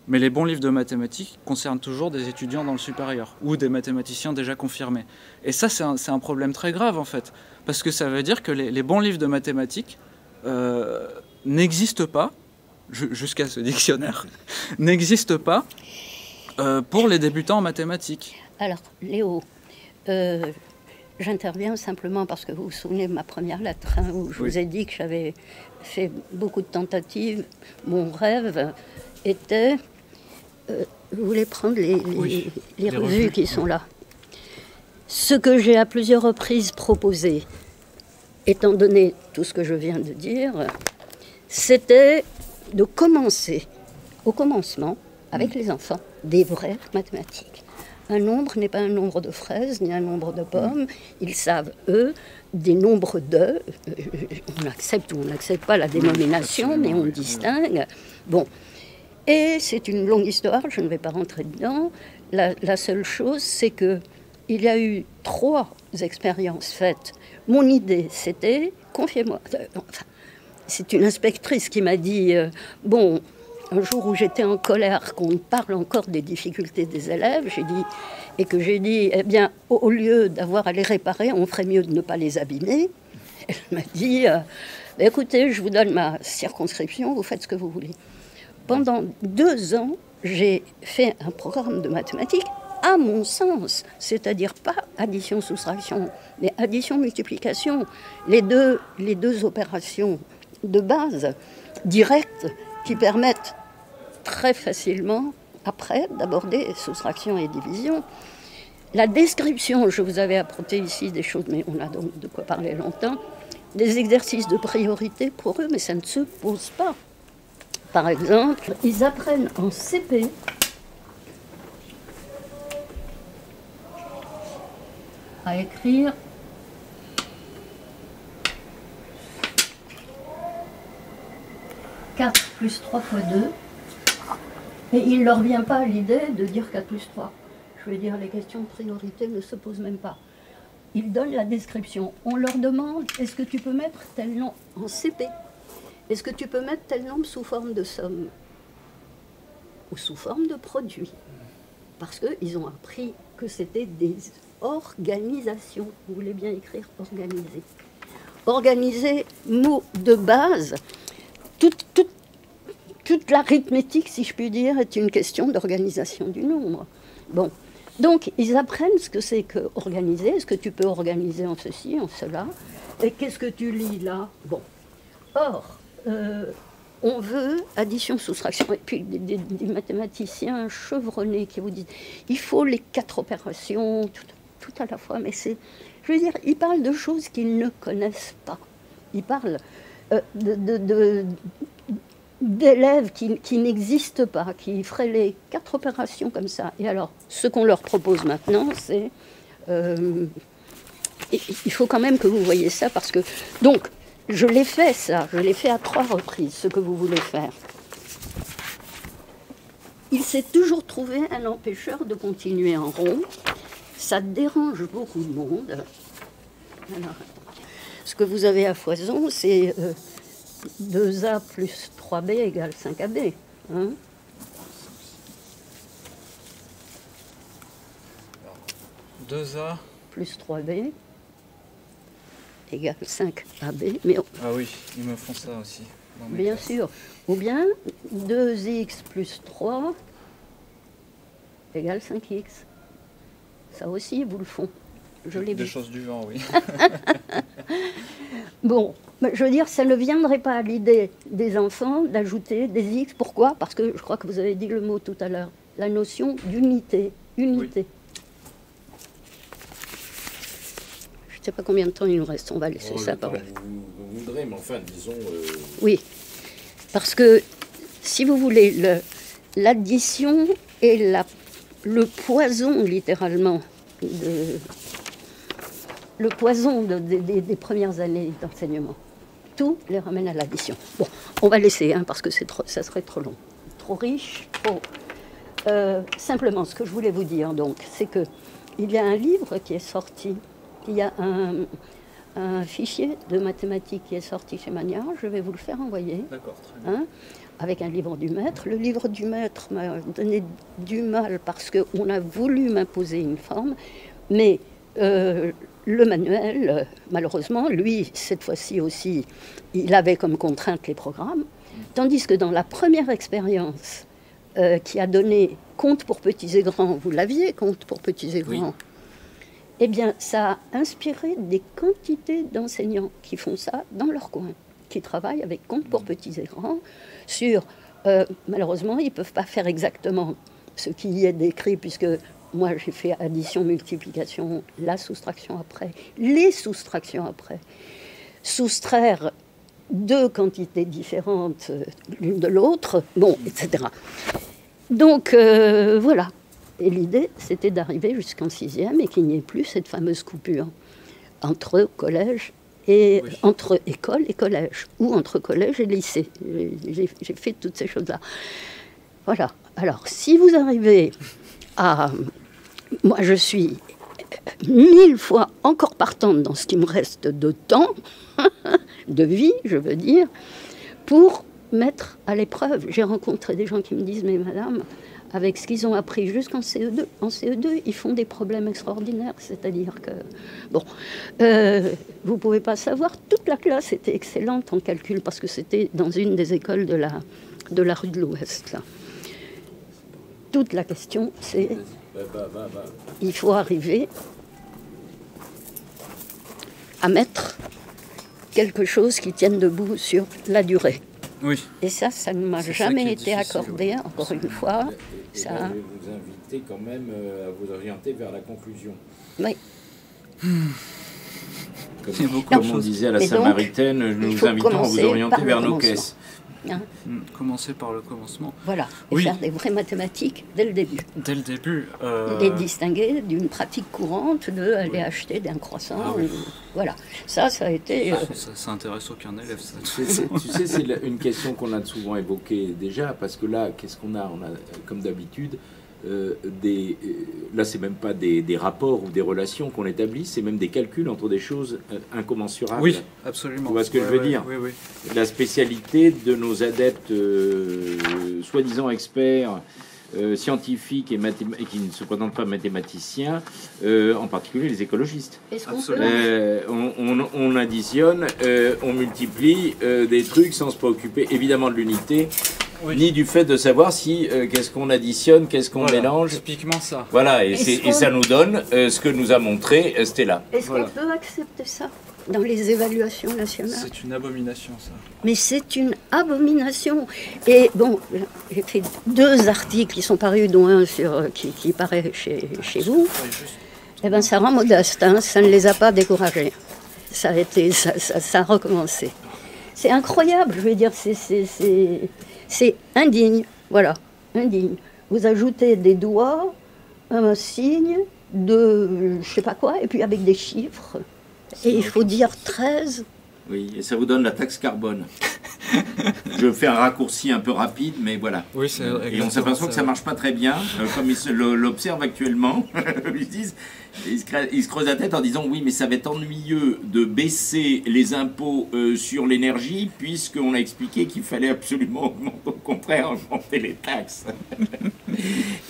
mais les bons livres de mathématiques concernent toujours des étudiants dans le supérieur ou des mathématiciens déjà confirmés. Et ça, c'est un problème très grave, en fait. Parce que ça veut dire que les bons livres de mathématiques n'existent pas, jusqu'à ce dictionnaire, n'existent pas pour les débutants en mathématiques. Alors, Léo, j'interviens simplement parce que vous vous souvenez de ma première lettre, où je vous ai dit que j'avais fait beaucoup de tentatives. Mon rêve était... vous voulez prendre les revues qui sont là. Ce que j'ai à plusieurs reprises proposé, étant donné tout ce que je viens de dire, c'était de commencer, au commencement, avec les enfants, des vraies mathématiques. Un nombre n'est pas un nombre de fraises, ni un nombre de pommes. Ils savent, eux, des nombres de... on accepte ou on n'accepte pas la dénomination, mais on distingue. Bon. Et c'est une longue histoire, je ne vais pas rentrer dedans. La seule chose, c'est qu'il y a eu 3 expériences faites. Mon idée, c'était, confiez-moi, c'est une inspectrice qui m'a dit, bon, un jour où j'étais en colère, qu'on parle encore des difficultés des élèves, j'ai dit, eh bien, au lieu d'avoir à les réparer, on ferait mieux de ne pas les abîmer. Elle m'a dit, écoutez, je vous donne ma circonscription, vous faites ce que vous voulez. Pendant 2 ans, j'ai fait un programme de mathématiques à mon sens, c'est-à-dire pas addition-soustraction, mais addition-multiplication. Les deux opérations de base directes qui permettent très facilement, après, d'aborder soustraction et division. La description, je vous avais apporté ici des choses, mais on a donc de quoi parler longtemps, des exercices de priorité pour eux, mais ça ne se pose pas. Par exemple, ils apprennent en CP à écrire « 4 plus 3 fois 2 » et il ne leur vient pas l'idée de dire 4 plus 3. Je veux dire, les questions de priorité ne se posent même pas. Ils donnent la description. On leur demande « Est-ce que tu peux mettre tel nom en CP ?» Est-ce que tu peux mettre tel nombre sous forme de somme ou sous forme de produit? Parce qu'ils ont appris que c'était des organisations. Vous voulez bien écrire organiser. Organiser, mot de base. Toute l'arithmétique, si je puis dire, est une question d'organisation du nombre. Bon. Donc, ils apprennent ce que c'est que organiser. Est-ce que tu peux organiser en ceci, en cela? Et qu'est-ce que tu lis là? Bon. Or, on veut addition, soustraction, et puis des mathématiciens chevronnés qui vous disent il faut les 4 opérations, tout à la fois, mais c'est, je veux dire, ils parlent de choses qu'ils ne connaissent pas. Ils parlent d'élèves qui n'existent pas, qui feraient les 4 opérations comme ça. Et alors, ce qu'on leur propose maintenant, c'est... il faut quand même que vous voyez ça, parce que... Donc, je l'ai fait, ça. Je l'ai fait à 3 reprises, ce que vous voulez faire. Il s'est toujours trouvé un empêcheur de continuer en rond. Ça dérange beaucoup de monde. Alors, ce que vous avez à foison, c'est 2A plus 3B égale 5AB. Hein? Alors, 2A plus 3B égale 5AB. Mais ah oui, ils me font ça aussi. Bien sûr. Ou bien 2x plus 3 égale 5x. Ça aussi, ils vous le font. Je l'ai vu. Des choses du genre, oui. Bon, je veux dire, ça ne viendrait pas à l'idée des enfants d'ajouter des X. Pourquoi? Parce que je crois que vous avez dit le mot tout à l'heure, la notion d'unité. Unité. Oui. Je ne sais pas combien de temps il nous reste, on va laisser ça par là. Vous voudrez, mais enfin, disons... Oui, parce que, si vous voulez, l'addition est le poison, littéralement, le poison des premières années d'enseignement. Tout les ramène à l'addition. Bon, on va laisser, hein, parce que ça serait trop long. Trop riche, trop... simplement, ce que je voulais vous dire, donc, c'est qu'il y a un livre qui est sorti, il y a un fichier de mathématiques qui est sorti chez Magnard, je vais vous le faire envoyer. D'accord, très bien. Hein, avec un livre du maître. Le livre du maître m'a donné du mal parce qu'on a voulu m'imposer une forme, mais le manuel, malheureusement, lui, cette fois-ci aussi, il avait comme contrainte les programmes, tandis que dans la première expérience qui a donné compte pour petits et grands, vous l'aviez, compte pour petits et grands, oui. Eh bien, ça a inspiré des quantités d'enseignants qui font ça dans leur coin, qui travaillent avec compte pour petits et grands sur... malheureusement, ils ne peuvent pas faire exactement ce qui y est décrit, puisque moi, j'ai fait addition, multiplication, la soustraction après, les soustractions après. Soustraire deux quantités différentes l'une de l'autre, bon, etc. Donc, voilà. Et l'idée, c'était d'arriver jusqu'en 6e et qu'il n'y ait plus cette fameuse coupure entre collège et oui. Entre école et collège, ou entre collège et lycée. J'ai fait toutes ces choses-là. Voilà. Alors, si vous arrivez à... Moi, je suis 1000 fois encore partante dans ce qui me reste de temps, de vie, je veux dire, pour mettre à l'épreuve. J'ai rencontré des gens qui me disent, mais madame... avec ce qu'ils ont appris jusqu'en CE2. En CE2, ils font des problèmes extraordinaires, c'est-à-dire que... Bon, vous ne pouvez pas savoir, toute la classe était excellente en calcul, parce que c'était dans une des écoles de la rue de l'Ouest. Là. Toute la question, c'est... Il faut arriver à mettre quelque chose qui tienne debout sur la durée. Oui. Et ça ne m'a jamais été accordé, encore une fois. Je vais vous inviter quand même à vous orienter vers la conclusion. Oui. Comme on disait à la Samaritaine, nous vous invitons à vous orienter vers nos caisses. Hein. Commencer par le commencement. Voilà, et oui. Faire des vraies mathématiques dès le début. Dès le début. Les distinguer d'une pratique courante d'aller oui. Acheter d'un croissant. Ah, oui. Voilà, ça a été... Ça intéresse aucun élève, ça. Tu sais, c'est une question qu'on a souvent évoquée déjà, parce que là, qu'est-ce qu'on a? On a, comme d'habitude, là, c'est même pas des rapports ou des relations qu'on établit, c'est même des calculs entre des choses incommensurables. Oui, absolument. Tu vois ce que je veux dire? Oui, oui. La spécialité de nos adeptes, soi-disant experts, scientifiques et qui ne se présentent pas mathématiciens, en particulier les écologistes. On additionne, on multiplie des trucs sans se préoccuper évidemment de l'unité. Oui. Ni du fait de savoir si qu'est-ce qu'on additionne, qu'est-ce qu'on mélange. Typiquement ça. Voilà, et ça nous donne ce que nous a montré Stella. Est-ce qu'on peut accepter ça dans les évaluations nationales? C'est une abomination, ça. Mais c'est une abomination. Et bon, j'ai fait 2 articles qui sont parus, dont un qui paraît chez vous. Eh bien, ça rend modeste, hein, ça ne les a pas découragés. Ça a recommencé. C'est incroyable, je veux dire, c'est indigne, voilà, indigne. Vous ajoutez des doigts, un signe, je sais pas quoi, et puis avec des chiffres. Et il faut dire 13. Oui, et ça vous donne la taxe carbone. Je fais un raccourci un peu rapide, mais voilà. Oui, et on s'aperçoit que ça ne marche pas très bien, comme ils l'observent actuellement. Ils se creusent la tête en disant oui, mais ça va être ennuyeux de baisser les impôts sur l'énergie, puisqu'on a expliqué qu'il fallait absolument au contraire augmenter les taxes.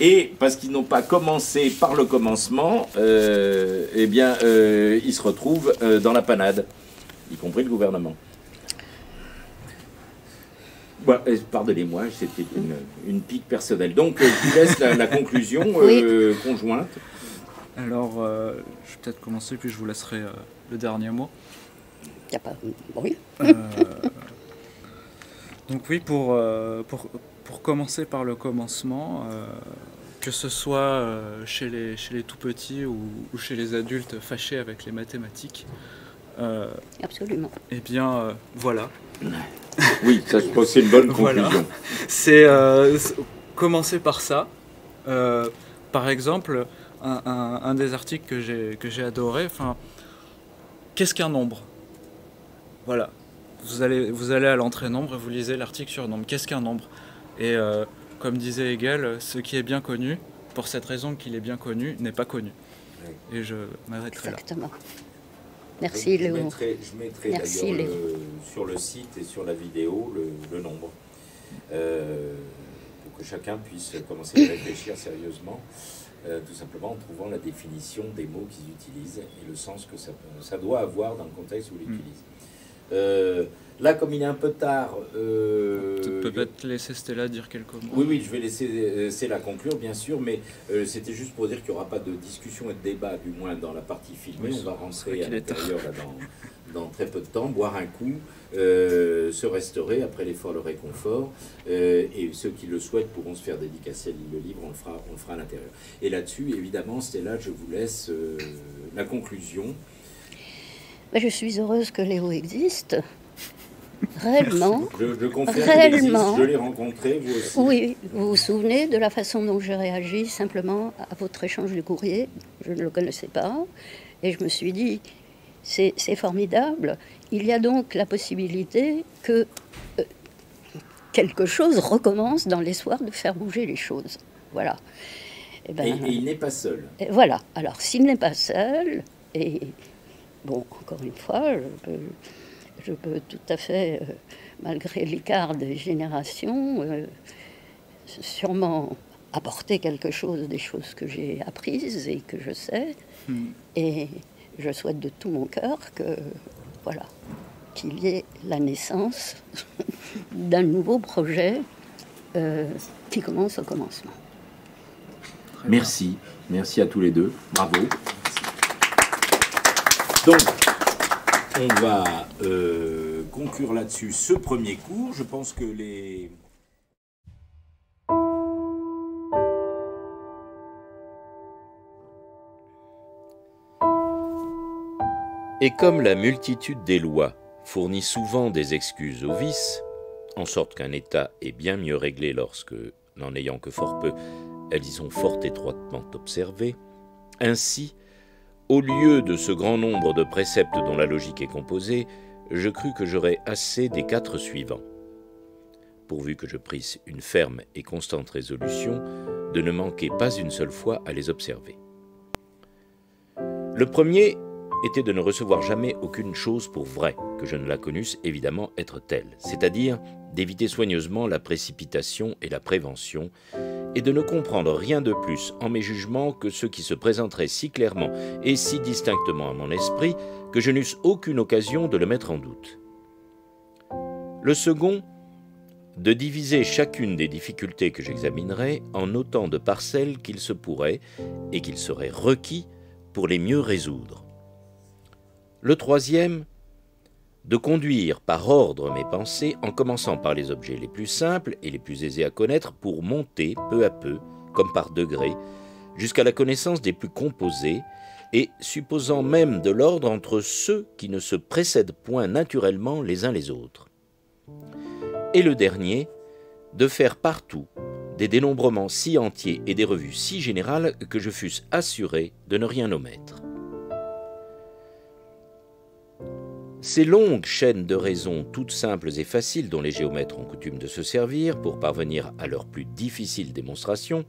Et parce qu'ils n'ont pas commencé par le commencement, eh bien, ils se retrouvent dans la panade, y compris le gouvernement. Bon, pardonnez-moi, c'était une pique personnelle. Donc, je vous laisse la conclusion conjointe. Alors, je vais peut-être commencer, puis je vous laisserai le dernier mot. Y a pas... Oui. Donc oui, pour commencer par le commencement, que ce soit chez les tout-petits ou chez les adultes fâchés avec les mathématiques, Absolument. Eh bien, voilà. Oui, ça je pense que c'est une bonne conclusion. Voilà. C'est commencer par ça. Par exemple, un des articles que j'ai adoré, qu'est-ce qu'un nombre? Voilà. Vous allez à l'entrée nombre et vous lisez l'article sur nombre. Qu'est-ce qu'un nombre? Et comme disait Hegel, ce qui est bien connu, pour cette raison qu'il est bien connu, n'est pas connu. Oui. Et je m'arrêterai là. Exactement. Merci Léo. Je mettrai d'ailleurs sur le site et sur la vidéo le nombre, pour que chacun puisse commencer à réfléchir sérieusement, tout simplement en trouvant la définition des mots qu'ils utilisent et le sens que ça doit avoir dans le contexte où ils l'utilisent. Là, comme il est un peu tard... Peut-être laisser Stella dire quelques mots. Oui, je vais laisser Stella conclure, bien sûr, mais c'était juste pour dire qu'il n'y aura pas de discussion et de débat, du moins dans la partie filmée. Oui, on va rentrer à l'intérieur dans très peu de temps, boire un coup, se restaurer après l'effort, le réconfort, et ceux qui le souhaitent pourront se faire dédicacer le livre, on le fera à l'intérieur. Et là-dessus, évidemment, Stella, je vous laisse la conclusion. Je suis heureuse que Léo existe. Réellement. Je confirme réellement. Je l'ai rencontré, vous aussi. Oui, vous vous souvenez de la façon dont j'ai réagi simplement à votre échange de courrier. Je ne le connaissais pas. Et je me suis dit, c'est formidable. Il y a donc la possibilité que quelque chose recommence dans l'espoir de faire bouger les choses. Voilà. Et il n'est pas seul. Voilà. Alors, s'il n'est pas seul, et bon, encore une fois, je peux tout à fait, malgré l'écart des générations, sûrement apporter quelque chose, des choses que j'ai apprises et que je sais. Et je souhaite de tout mon cœur qu'il y ait la naissance d'un nouveau projet qui commence au commencement. Merci. Merci à tous les deux. Bravo. Donc, on va conclure là-dessus ce premier cours. Je pense que les... Et comme la multitude des lois fournit souvent des excuses aux vices, en sorte qu'un État est bien mieux réglé lorsque, n'en ayant que fort peu, elles y sont fort étroitement observées, ainsi, au lieu de ce grand nombre de préceptes dont la logique est composée, je crus que j'aurais assez des 4 suivants, pourvu que je prisse une ferme et constante résolution de ne manquer pas une seule fois à les observer. Le premier était de ne recevoir jamais aucune chose pour vraie, que je ne la connusse évidemment être telle, c'est-à-dire d'éviter soigneusement la précipitation et la prévention, et de ne comprendre rien de plus en mes jugements que ce qui se présenterait si clairement et si distinctement à mon esprit que je n'eusse aucune occasion de le mettre en doute. Le second, de diviser chacune des difficultés que j'examinerais en autant de parcelles qu'il se pourrait et qu'il serait requis pour les mieux résoudre. Le troisième, de conduire par ordre mes pensées en commençant par les objets les plus simples et les plus aisés à connaître pour monter peu à peu, comme par degrés, jusqu'à la connaissance des plus composés et supposant même de l'ordre entre ceux qui ne se précèdent point naturellement les uns les autres. Et le dernier, de faire partout des dénombrements si entiers et des revues si générales que je fusse assuré de ne rien omettre. Ces longues chaînes de raisons toutes simples et faciles dont les géomètres ont coutume de se servir pour parvenir à leurs plus difficiles démonstrations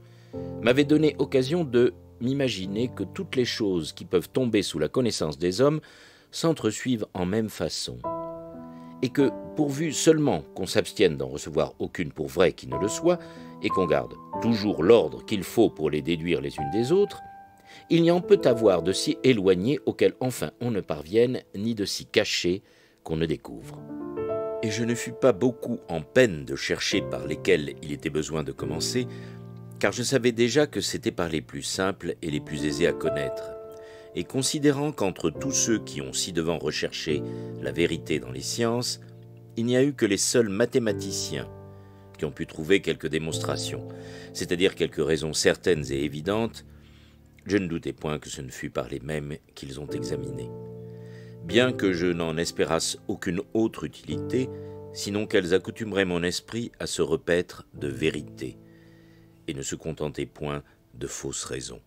m'avaient donné occasion de m'imaginer que toutes les choses qui peuvent tomber sous la connaissance des hommes s'entresuivent en même façon, et que, pourvu seulement qu'on s'abstienne d'en recevoir aucune pour vraie qui ne le soit, et qu'on garde toujours l'ordre qu'il faut pour les déduire les unes des autres, il n'y en peut avoir de si éloigné auquel enfin on ne parvienne, ni de si caché qu'on ne découvre. Et je ne fus pas beaucoup en peine de chercher par lesquels il était besoin de commencer, car je savais déjà que c'était par les plus simples et les plus aisés à connaître, et considérant qu'entre tous ceux qui ont ci-devant recherché la vérité dans les sciences, il n'y a eu que les seuls mathématiciens qui ont pu trouver quelques démonstrations, c'est-à-dire quelques raisons certaines et évidentes, je ne doutais point que ce ne fût par les mêmes qu'ils ont examiné. Bien que je n'en espérasse aucune autre utilité, sinon qu'elles accoutumeraient mon esprit à se repaître de vérité, et ne se contenter point de fausses raisons.